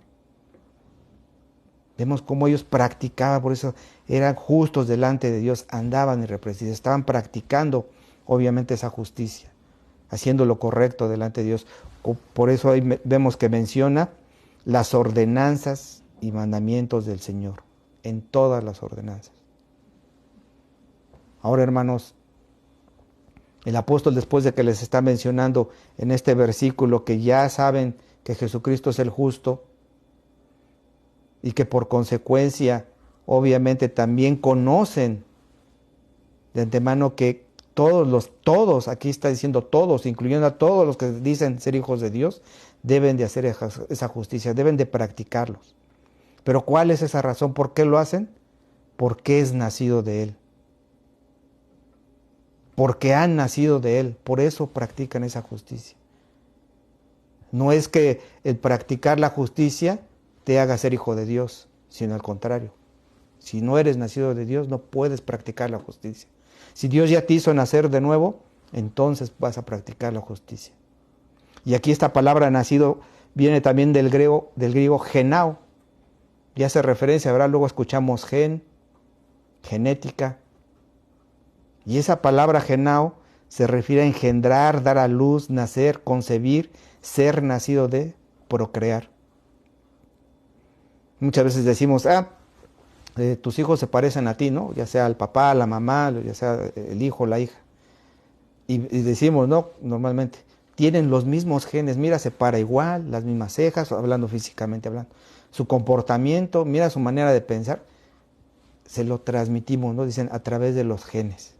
Vemos cómo ellos practicaban, por eso eran justos delante de Dios, andaban irreprensibles, estaban practicando obviamente esa justicia, haciendo lo correcto delante de Dios. Por eso ahí vemos que menciona las ordenanzas y mandamientos del Señor, en todas las ordenanzas. Ahora, hermanos, el apóstol, después de que les está mencionando en este versículo que ya saben que Jesucristo es el justo, y que por consecuencia, obviamente, también conocen de antemano que todos, aquí está diciendo todos, incluyendo a todos los que dicen ser hijos de Dios, deben de hacer esa justicia, deben de practicarlos. Pero ¿cuál es esa razón? ¿Por qué lo hacen? Porque es nacido de Él. Porque han nacido de Él, por eso practican esa justicia. No es que el practicar la justicia te haga ser hijo de Dios, sino al contrario. Si no eres nacido de Dios, no puedes practicar la justicia. Si Dios ya te hizo nacer de nuevo, entonces vas a practicar la justicia. Y aquí esta palabra nacido viene también del griego genao. Ya hace referencia, ¿verdad? Luego escuchamos genética. Y esa palabra genao se refiere a engendrar, dar a luz, nacer, concebir, ser nacido de, procrear. Muchas veces decimos, tus hijos se parecen a ti, ¿no? Ya sea el papá, la mamá, ya sea el hijo, la hija. Y decimos, no, normalmente, tienen los mismos genes, mira, se para igual, las mismas cejas, hablando físicamente hablando. Su comportamiento, mira su manera de pensar, se lo transmitimos, ¿no? Dicen, a través de los genes.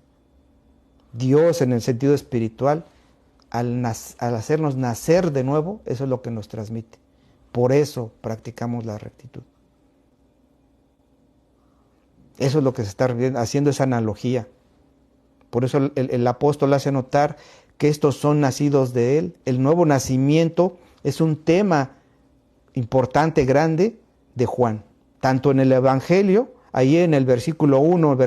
Dios, en el sentido espiritual, al hacernos nacer de nuevo, eso es lo que nos transmite. Por eso practicamos la rectitud. Eso es lo que se está haciendo, esa analogía. Por eso el apóstol hace notar que estos son nacidos de Él. El nuevo nacimiento es un tema importante, grande, de Juan. Tanto en el Evangelio, ahí en el versículo 1,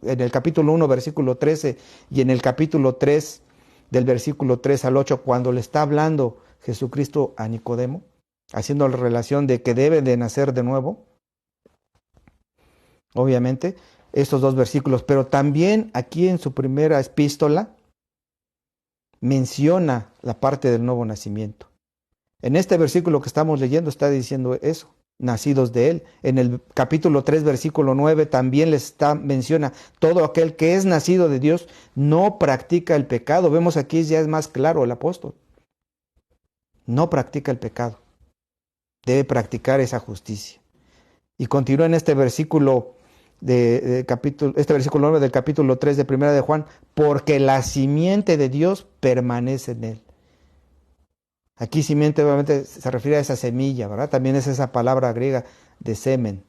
en el capítulo 1, versículo 13, y en el capítulo 3, del versículo 3 al 8, cuando le está hablando Jesucristo a Nicodemo, haciendo la relación de que debe de nacer de nuevo, obviamente, estos dos versículos, pero también aquí en su primera epístola menciona la parte del nuevo nacimiento. En este versículo que estamos leyendo está diciendo eso, nacidos de Él. En el capítulo 3, versículo 9, también menciona, todo aquel que es nacido de Dios no practica el pecado. Vemos aquí ya es más claro el apóstol. No practica el pecado. Debe practicar esa justicia. Y continúa en este versículo versículo 9 del capítulo 3 de Primera de Juan, porque la simiente de Dios permanece en él. Aquí simiente obviamente se refiere a esa semilla, ¿verdad? También es esa palabra griega de semen,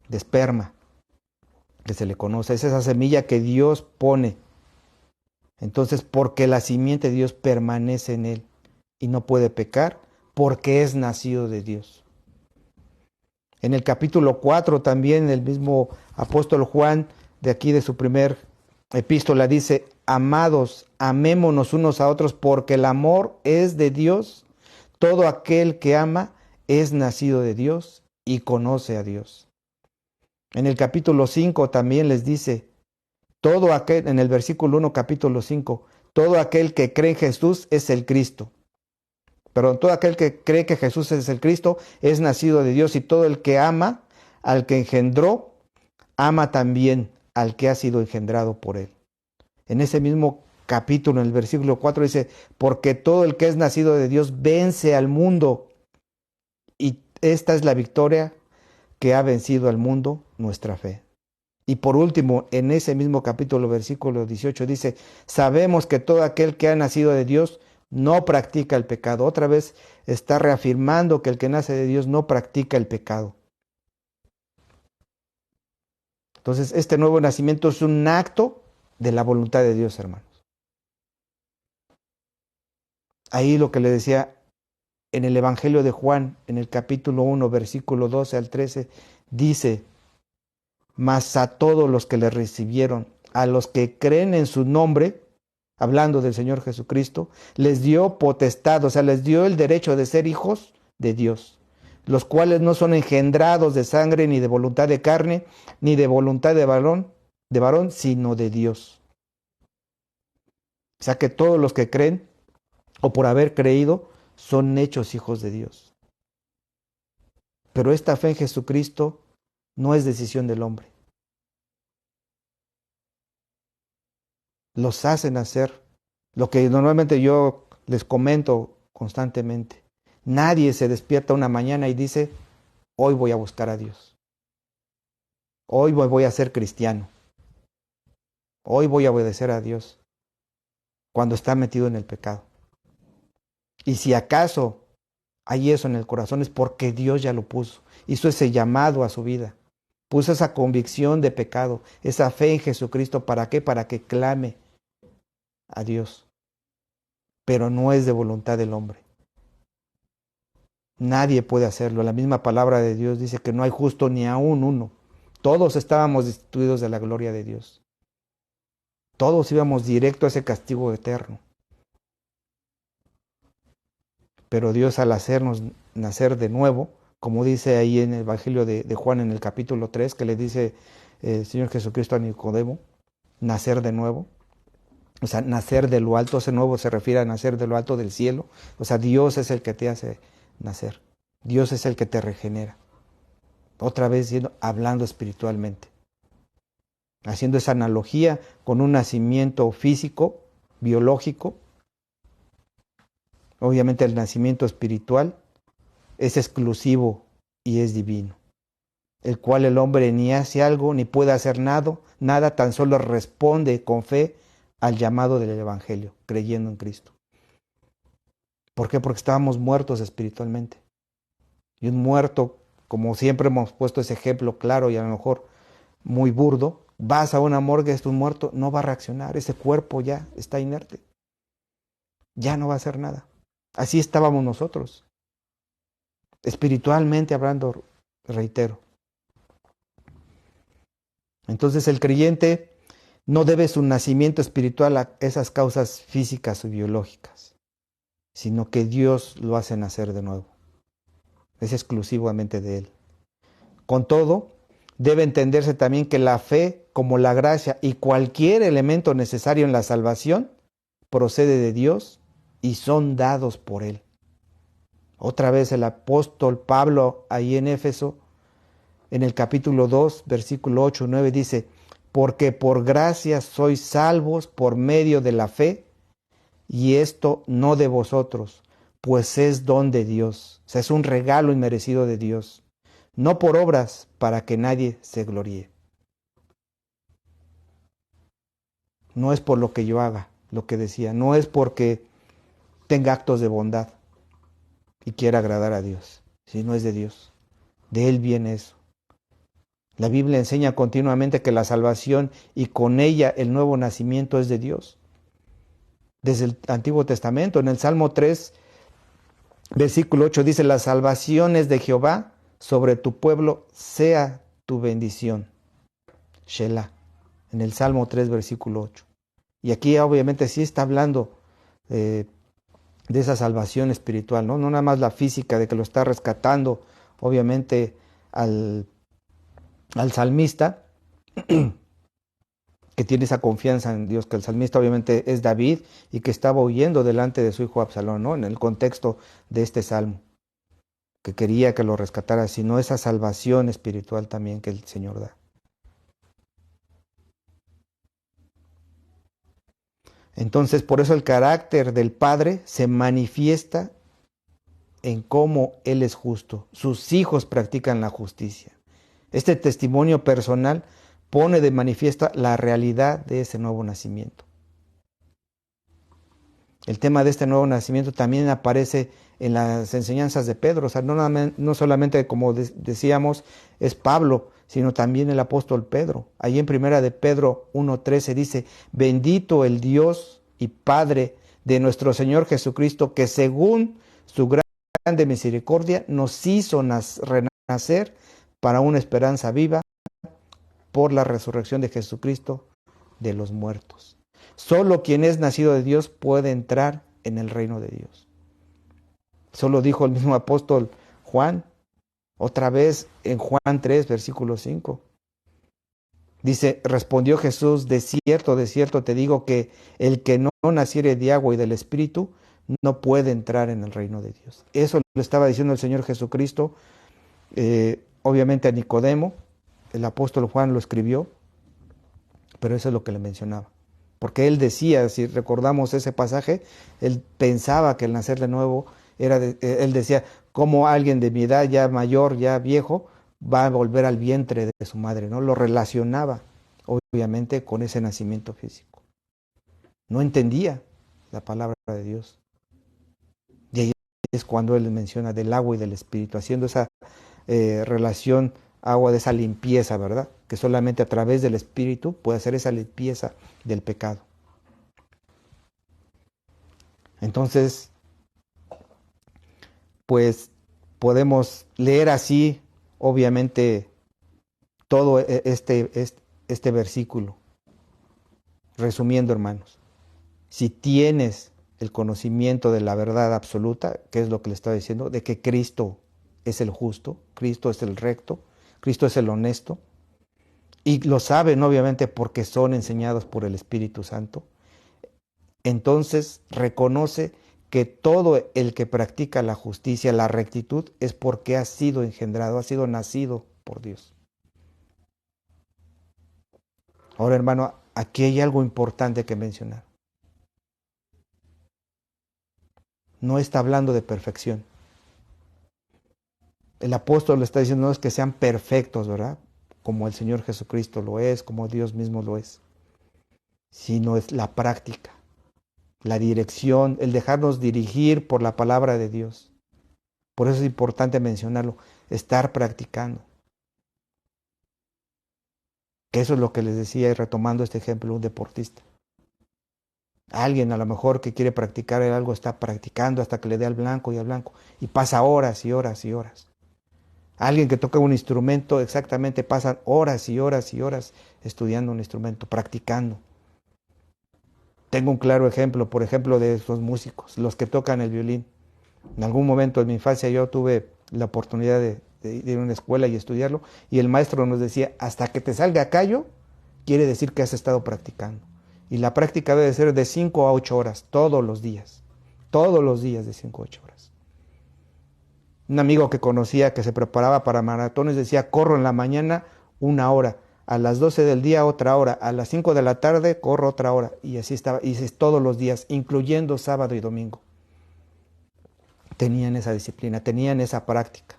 de esperma, que se le conoce. Es esa semilla que Dios pone. Entonces, porque la simiente de Dios permanece en él y no puede pecar, porque es nacido de Dios. En el capítulo 4 también el mismo apóstol Juan, de aquí de su primer epístola, dice, amados, amémonos unos a otros porque el amor es de Dios. Todo aquel que ama es nacido de Dios y conoce a Dios. En el capítulo 5 también les dice, en el versículo 1, capítulo 5, todo aquel que cree en Jesús es el Cristo. Pero todo aquel que cree que Jesús es el Cristo es nacido de Dios, y todo el que ama al que engendró, ama también al que ha sido engendrado por él. En ese mismo capítulo, en el versículo 4 dice, porque todo el que es nacido de Dios vence al mundo. Y esta es la victoria que ha vencido al mundo, nuestra fe. Y por último, en ese mismo capítulo, versículo 18, dice, sabemos que todo aquel que ha nacido de Dios no practica el pecado. Otra vez está reafirmando que el que nace de Dios no practica el pecado. Entonces, este nuevo nacimiento es un acto de la voluntad de Dios, hermanos. Ahí lo que le decía en el Evangelio de Juan, en el capítulo 1, versículo 12 al 13, dice, mas a todos los que le recibieron, a los que creen en su nombre, hablando del Señor Jesucristo, les dio potestad, o sea, les dio el derecho de ser hijos de Dios, los cuales no son engendrados de sangre, ni de voluntad de carne, ni de voluntad de varón, sino de Dios. O sea que todos los que creen, o por haber creído, son hechos hijos de Dios. Pero esta fe en Jesucristo no es decisión del hombre. Los hacen hacer lo que normalmente yo les comento constantemente. Nadie se despierta una mañana y dice, hoy voy a buscar a Dios. Hoy voy a ser cristiano. Hoy voy a obedecer a Dios. Cuando está metido en el pecado. Y si acaso hay eso en el corazón es porque Dios ya lo puso. Hizo ese llamado a su vida. Puso esa convicción de pecado, esa fe en Jesucristo. ¿Para qué? Para que clame a Dios. Pero no es de voluntad del hombre. Nadie puede hacerlo. La misma palabra de Dios dice que no hay justo ni aún uno. Todos estábamos destituidos de la gloria de Dios. Todos íbamos directo a ese castigo eterno. Pero Dios, al hacernos nacer de nuevo, como dice ahí en el Evangelio de Juan en el capítulo 3, que le dice el Señor Jesucristo a Nicodemo, nacer de nuevo. O sea, nacer de lo alto, ese nuevo se refiere a nacer de lo alto del cielo. O sea, Dios es el que te hace nacer. Dios es el que te regenera. Otra vez hablando espiritualmente. Haciendo esa analogía con un nacimiento físico, biológico. Obviamente el nacimiento espiritual es exclusivo y es divino. El cual el hombre ni hace algo, ni puede hacer nada, tan solo responde con fe al llamado del Evangelio, creyendo en Cristo. ¿Por qué? Porque estábamos muertos espiritualmente. Y un muerto, como siempre hemos puesto ese ejemplo claro y a lo mejor muy burdo, vas a una morgue, es un muerto, no va a reaccionar, ese cuerpo ya está inerte. Ya no va a hacer nada. Así estábamos nosotros. Espiritualmente hablando, reitero. Entonces el creyente no debe su nacimiento espiritual a esas causas físicas o biológicas, sino que Dios lo hace nacer de nuevo. Es exclusivamente de Él. Con todo, debe entenderse también que la fe, como la gracia y cualquier elemento necesario en la salvación, procede de Dios y son dados por Él. Otra vez el apóstol Pablo, ahí en Éfeso, en el capítulo 2, versículo 8 y 9, dice, porque por gracia sois salvos por medio de la fe, y esto no de vosotros, pues es don de Dios. O sea, es un regalo inmerecido de Dios. No por obras, para que nadie se gloríe. No es por lo que yo haga, lo que decía. No es porque tenga actos de bondad y quiera agradar a Dios. Sino es de Dios. De Él viene eso. La Biblia enseña continuamente que la salvación y con ella el nuevo nacimiento es de Dios. Desde el Antiguo Testamento, en el Salmo 3, versículo 8 dice, la salvación es de Jehová, sobre tu pueblo sea tu bendición. Shelah, en el Salmo 3, versículo 8. Y aquí obviamente sí está hablando de esa salvación espiritual, ¿no? No nada más la física de que lo está rescatando, obviamente, al salmista, que tiene esa confianza en Dios, que el salmista obviamente es David y que estaba huyendo delante de su hijo Absalón, ¿no? En el contexto de este salmo, que quería que lo rescatara, sino esa salvación espiritual también que el Señor da. Entonces, por eso el carácter del Padre se manifiesta en cómo Él es justo. Sus hijos practican la justicia. Este testimonio personal pone de manifiesto la realidad de ese nuevo nacimiento. El tema de este nuevo nacimiento también aparece en las enseñanzas de Pedro. O sea, no solamente, como decíamos, es Pablo, sino también el apóstol Pedro. Allí en primera de Pedro 1:13 dice: bendito el Dios y Padre de nuestro Señor Jesucristo, que según su grande misericordia nos hizo renacer para una esperanza viva por la resurrección de Jesucristo de los muertos. Solo quien es nacido de Dios puede entrar en el reino de Dios. Solo dijo el mismo apóstol Juan, otra vez en Juan 3, versículo 5. Dice: respondió Jesús: de cierto te digo que el que no naciere de agua y del Espíritu no puede entrar en el reino de Dios. Eso lo estaba diciendo el Señor Jesucristo, obviamente a Nicodemo. El apóstol Juan lo escribió, pero eso es lo que le mencionaba. Porque él decía, si recordamos ese pasaje, él pensaba que el nacer de nuevo él decía, como alguien de mi edad, ya mayor, ya viejo, va a volver al vientre de su madre, ¿no? Lo relacionaba, obviamente, con ese nacimiento físico. No entendía la palabra de Dios. Y ahí es cuando él menciona del agua y del Espíritu, haciendo esa relación agua, de esa limpieza, ¿verdad? Que solamente a través del Espíritu puede hacer esa limpieza del pecado. Entonces, pues podemos leer así, obviamente, todo este versículo. Resumiendo, hermanos, si tienes el conocimiento de la verdad absoluta, que es lo que le estaba diciendo, de que Cristo es el justo, Cristo es el recto, Cristo es el honesto, y lo saben obviamente porque son enseñados por el Espíritu Santo, entonces reconoce que todo el que practica la justicia, la rectitud, es porque ha sido engendrado, ha sido nacido por Dios. Ahora, hermano, aquí hay algo importante que mencionar. No está hablando de perfección. El apóstol le está diciendo no es que sean perfectos, ¿verdad? Como el Señor Jesucristo lo es, como Dios mismo lo es, sino es la práctica, la dirección, el dejarnos dirigir por la palabra de Dios. Por eso es importante mencionarlo, estar practicando. Que eso es lo que les decía, y retomando este ejemplo, un deportista. Alguien a lo mejor que quiere practicar algo está practicando hasta que le dé al blanco y al blanco, y pasa horas y horas y horas. Alguien que toca un instrumento, exactamente pasan horas y horas y horas estudiando un instrumento, practicando. Tengo un claro ejemplo, por ejemplo, de esos músicos, los que tocan el violín. En algún momento de mi infancia yo tuve la oportunidad de ir a una escuela y estudiarlo, y el maestro nos decía, hasta que te salga callo, quiere decir que has estado practicando. Y la práctica debe ser de 5 a 8 horas, todos los días de 5 a 8 horas. Un amigo que conocía que se preparaba para maratones decía, corro en la mañana 1 hora, a las 12 del día otra hora, a las 5 de la tarde corro otra hora, y así estaba, y todos los días, incluyendo sábado y domingo. Tenían esa disciplina, tenían esa práctica.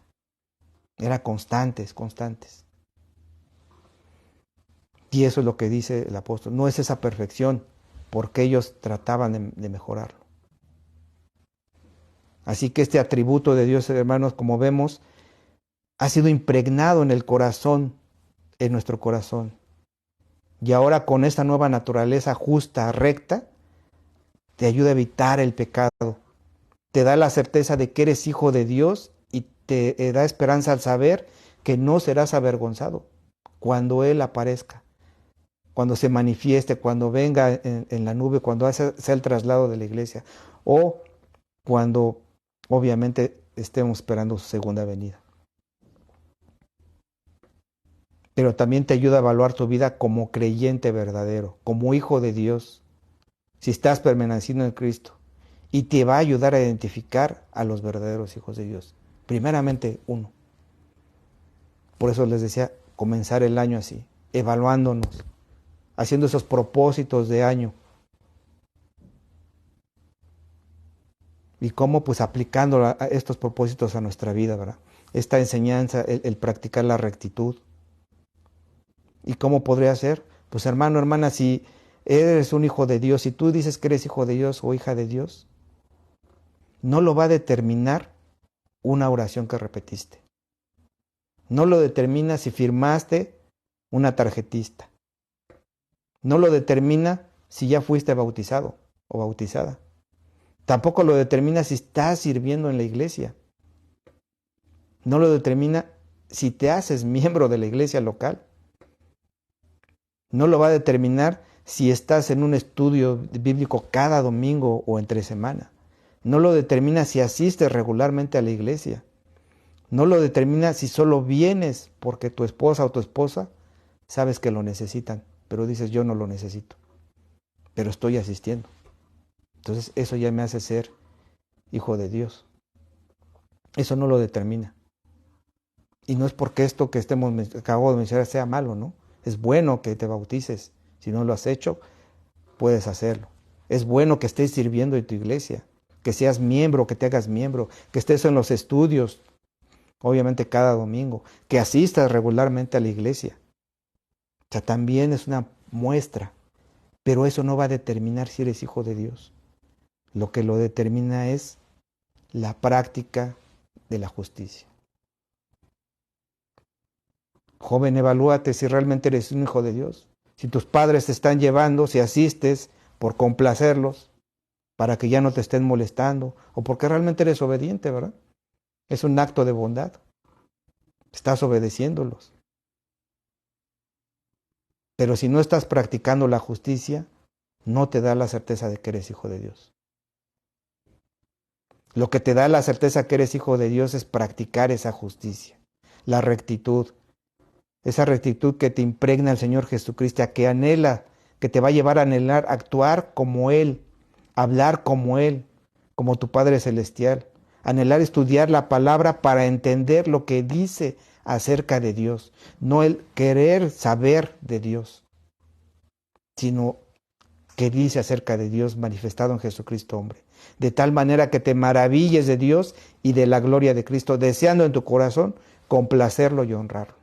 Eran constantes. Y eso es lo que dice el apóstol. No es esa perfección, porque ellos trataban de mejorarlo. Así que este atributo de Dios, hermanos, como vemos, ha sido impregnado en el corazón, en nuestro corazón. Y ahora con esta nueva naturaleza justa, recta, te ayuda a evitar el pecado. Te da la certeza de que eres hijo de Dios y te da esperanza al saber que no serás avergonzado cuando Él aparezca, cuando se manifieste, cuando venga en la nube, cuando sea el traslado de la iglesia, o cuando obviamente estemos esperando su segunda venida. Pero también te ayuda a evaluar tu vida como creyente verdadero, como hijo de Dios, si estás permaneciendo en Cristo. Y te va a ayudar a identificar a los verdaderos hijos de Dios. Primeramente, uno. Por eso les decía, comenzar el año así, evaluándonos, haciendo esos propósitos de año. ¿Y cómo? Pues aplicando a estos propósitos a nuestra vida, ¿verdad? Esta enseñanza, el practicar la rectitud. ¿Y cómo podría ser? Pues hermano, hermana, si eres un hijo de Dios, si tú dices que eres hijo de Dios o hija de Dios, no lo va a determinar una oración que repetiste. No lo determina si firmaste una tarjetista. No lo determina si ya fuiste bautizado o bautizada. Tampoco lo determina si estás sirviendo en la iglesia. No lo determina si te haces miembro de la iglesia local. No lo va a determinar si estás en un estudio bíblico cada domingo o entre semana. No lo determina si asistes regularmente a la iglesia. No lo determina si solo vienes porque tu esposa o tu esposa sabes que lo necesitan, pero dices yo no lo necesito, pero estoy asistiendo. Entonces eso ya me hace ser hijo de Dios. Eso no lo determina. Y no es porque esto que acabo de mencionar sea malo, ¿no? Es bueno que te bautices. Si no lo has hecho, puedes hacerlo. Es bueno que estés sirviendo en tu iglesia, que seas miembro, que te hagas miembro, que estés en los estudios, obviamente cada domingo, que asistas regularmente a la iglesia. O sea, también es una muestra, pero eso no va a determinar si eres hijo de Dios. Lo que lo determina es la práctica de la justicia. Joven, evalúate si realmente eres un hijo de Dios. Si tus padres te están llevando, si asistes por complacerlos, para que ya no te estén molestando, o porque realmente eres obediente, ¿verdad? Es un acto de bondad. Estás obedeciéndolos. Pero si no estás practicando la justicia, no te da la certeza de que eres hijo de Dios. Lo que te da la certeza que eres hijo de Dios es practicar esa justicia, la rectitud. Esa rectitud que te impregna el Señor Jesucristo, que anhela, que te va a llevar a anhelar actuar como Él, hablar como Él, como tu Padre Celestial. Anhelar estudiar la palabra para entender lo que dice acerca de Dios. No el querer saber de Dios, sino que dice acerca de Dios manifestado en Jesucristo hombre. De tal manera que te maravilles de Dios y de la gloria de Cristo, deseando en tu corazón complacerlo y honrarlo.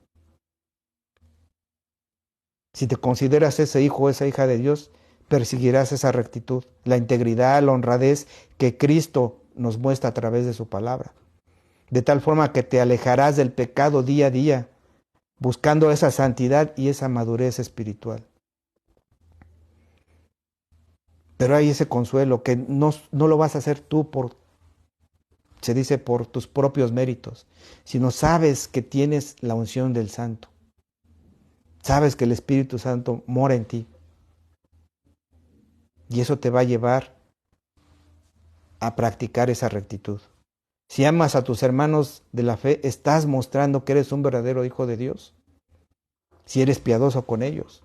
Si te consideras ese hijo o esa hija de Dios, perseguirás esa rectitud, la integridad, la honradez que Cristo nos muestra a través de su palabra. De tal forma que te alejarás del pecado día a día, buscando esa santidad y esa madurez espiritual. Pero hay ese consuelo que no lo vas a hacer tú se dice por tus propios méritos, sino sabes que tienes la unción del Santo. Sabes que el Espíritu Santo mora en ti. Y eso te va a llevar a practicar esa rectitud. Si amas a tus hermanos de la fe, estás mostrando que eres un verdadero hijo de Dios. Si eres piadoso con ellos.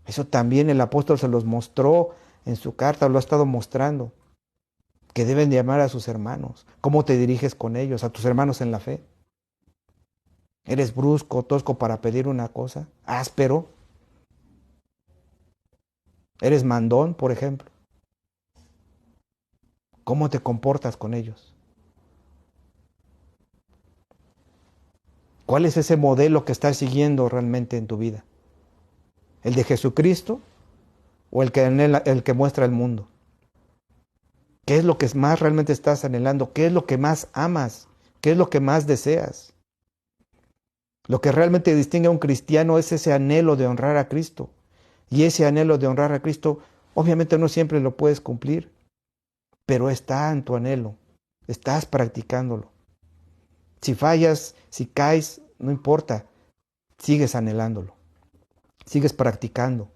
Eso también el apóstol se los mostró en su carta, lo ha estado mostrando. Que deben de amar a sus hermanos. ¿Cómo te diriges con ellos, a tus hermanos en la fe? ¿Eres brusco, tosco para pedir una cosa? ¿Áspero? ¿Eres mandón, por ejemplo? ¿Cómo te comportas con ellos? ¿Cuál es ese modelo que estás siguiendo realmente en tu vida? ¿El de Jesucristo o el que muestra el mundo? ¿Qué es lo que más realmente estás anhelando? ¿Qué es lo que más amas? ¿Qué es lo que más deseas? Lo que realmente distingue a un cristiano es ese anhelo de honrar a Cristo. Y ese anhelo de honrar a Cristo, obviamente no siempre lo puedes cumplir, pero está en tu anhelo, estás practicándolo. Si fallas, si caes, no importa, sigues anhelándolo, sigues practicando.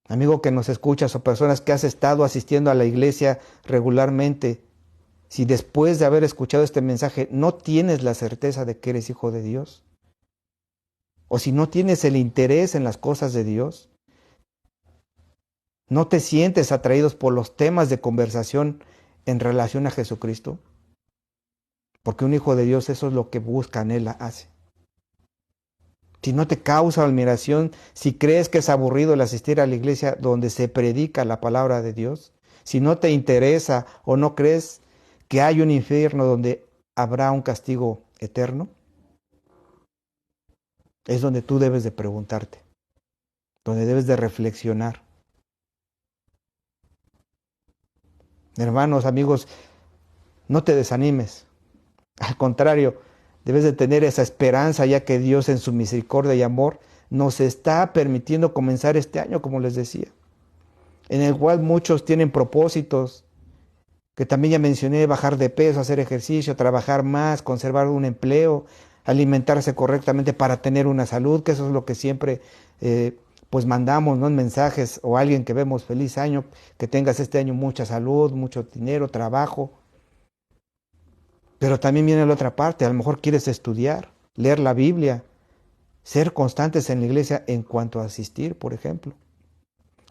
Amigo que nos escuchas o personas que has estado asistiendo a la iglesia regularmente, si después de haber escuchado este mensaje no tienes la certeza de que eres hijo de Dios, o si no tienes el interés en las cosas de Dios, no te sientes atraídos por los temas de conversación en relación a Jesucristo, porque un hijo de Dios eso es lo que busca, anhela, hace. si no te causa admiración, si crees que es aburrido el asistir a la iglesia donde se predica la palabra de Dios, si no te interesa o no crees que hay un infierno donde habrá un castigo eterno, es donde tú debes de preguntarte, donde debes de reflexionar. Hermanos, amigos, no te desanimes. Al contrario, debes de tener esa esperanza, ya que Dios en su misericordia y amor nos está permitiendo comenzar este año, como les decía, en el cual muchos tienen propósitos, que también ya mencioné: bajar de peso, hacer ejercicio, trabajar más, conservar un empleo, alimentarse correctamente para tener una salud, que eso es lo que siempre pues mandamos, ¿no?, en mensajes, o alguien que vemos: feliz año, que tengas este año mucha salud, mucho dinero, trabajo. Pero también viene la otra parte: a lo mejor quieres estudiar, leer la Biblia, ser constantes en la iglesia en cuanto a asistir, por ejemplo.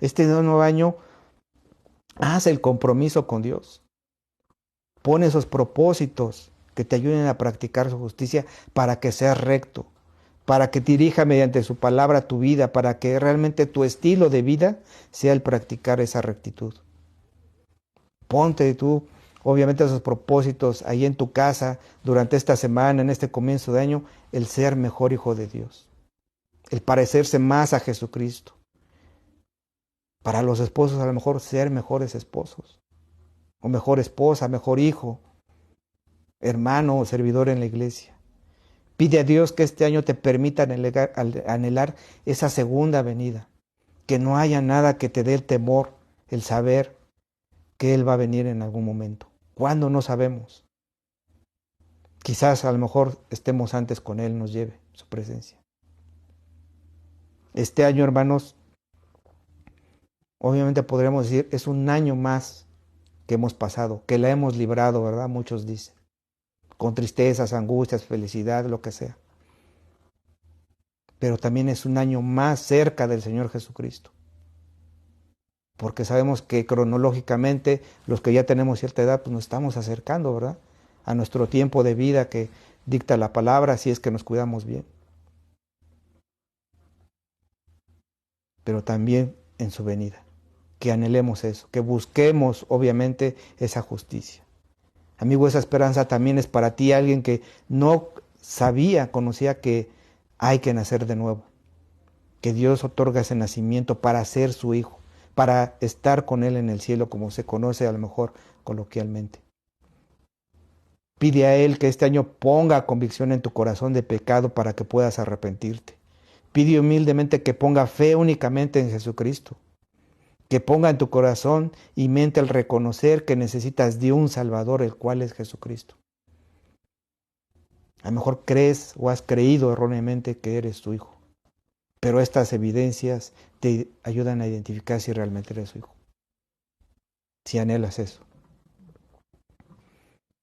Este nuevo año, haz el compromiso con Dios. Pon esos propósitos que te ayuden a practicar su justicia para que seas recto, para que dirija mediante su palabra tu vida, para que realmente tu estilo de vida sea el practicar esa rectitud. Ponte tú, obviamente, esos propósitos ahí en tu casa durante esta semana, en este comienzo de año: el ser mejor hijo de Dios, el parecerse más a Jesucristo. Para los esposos, a lo mejor ser mejores esposos, o mejor esposa, mejor hijo, hermano o servidor en la iglesia. Pide a Dios que este año te permita anhelar esa segunda venida, que no haya nada que te dé el temor, el saber que Él va a venir en algún momento. ¿Cuándo? No sabemos. Quizás a lo mejor estemos antes con Él, nos lleve su presencia. Este año, hermanos, obviamente podríamos decir, es un año más que hemos pasado, que la hemos librado, ¿verdad? Muchos dicen, con tristezas, angustias, felicidad, lo que sea. Pero también es un año más cerca del Señor Jesucristo, porque sabemos que cronológicamente los que ya tenemos cierta edad, pues nos estamos acercando, ¿verdad?, a nuestro tiempo de vida que dicta la palabra, si es que nos cuidamos bien. Pero también en su venida, que anhelemos eso, que busquemos obviamente esa justicia. Amigo, esa esperanza también es para ti, alguien que no conocía que hay que nacer de nuevo, que Dios otorga ese nacimiento para ser su hijo, para estar con Él en el cielo, como se conoce a lo mejor coloquialmente. Pide a Él que este año ponga convicción en tu corazón de pecado para que puedas arrepentirte. Pide humildemente que ponga fe únicamente en Jesucristo, que ponga en tu corazón y mente el reconocer que necesitas de un Salvador, el cual es Jesucristo. A lo mejor crees o has creído erróneamente que eres tu hijo, pero estas evidencias te ayudan a identificar si realmente eres su hijo, si anhelas eso.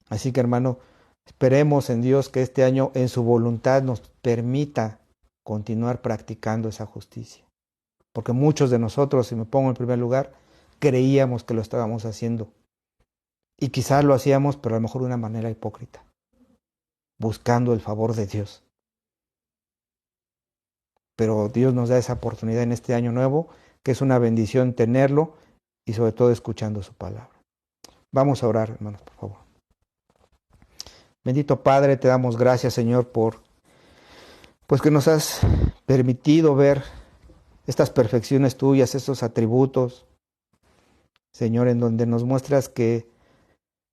Así que, hermano, esperemos en Dios que este año en su voluntad nos permita continuar practicando esa justicia. Porque muchos de nosotros, si me pongo en primer lugar, creíamos que lo estábamos haciendo. Y quizás lo hacíamos, pero a lo mejor de una manera hipócrita, buscando el favor de Dios. Pero Dios nos da esa oportunidad en este año nuevo, que es una bendición tenerlo y sobre todo escuchando su palabra. Vamos a orar, hermanos, por favor. Bendito Padre, te damos gracias, Señor, por pues que nos has permitido ver estas perfecciones tuyas, estos atributos, Señor, en donde nos muestras que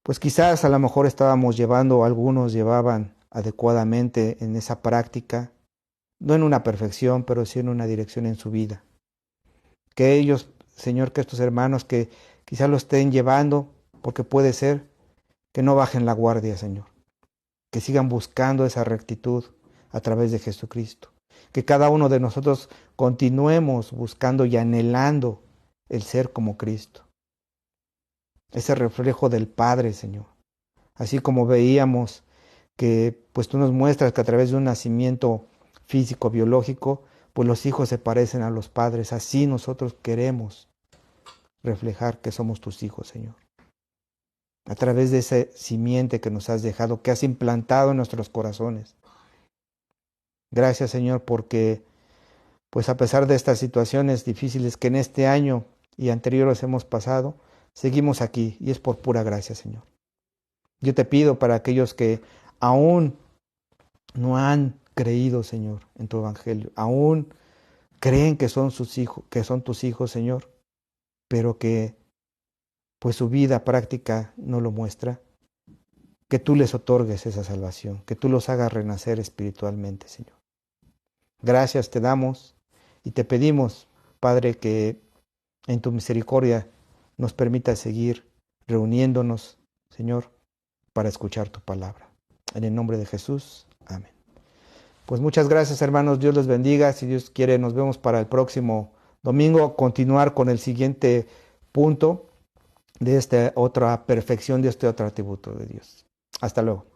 pues quizás a lo mejor estábamos llevando, algunos llevaban adecuadamente en esa práctica, no en una perfección, pero sí en una dirección en su vida. Que ellos, Señor, que estos hermanos que quizás lo estén llevando, porque puede ser, que no bajen la guardia, Señor. Que sigan buscando esa rectitud a través de Jesucristo. Que cada uno de nosotros continuemos buscando y anhelando el ser como Cristo. Ese reflejo del Padre, Señor. Así como veíamos que pues tú nos muestras que a través de un nacimiento físico, biológico, pues los hijos se parecen a los padres. Así nosotros queremos reflejar que somos tus hijos, Señor. A través de esa simiente que nos has dejado, que has implantado en nuestros corazones. Gracias, Señor, porque pues a pesar de estas situaciones difíciles que en este año y anteriores hemos pasado, seguimos aquí y es por pura gracia, Señor. Yo te pido para aquellos que aún no han creído, Señor, en tu evangelio, aún creen que son sus hijos, que son tus hijos, Señor, pero que pues su vida práctica no lo muestra, que tú les otorgues esa salvación, que tú los hagas renacer espiritualmente, Señor. Gracias te damos y te pedimos, Padre, que en tu misericordia nos permita seguir reuniéndonos, Señor, para escuchar tu palabra. En el nombre de Jesús, amén. Pues muchas gracias, hermanos, Dios les bendiga. Si Dios quiere, nos vemos para el próximo domingo, continuar con el siguiente punto de esta otra perfección, de este otro atributo de Dios. Hasta luego.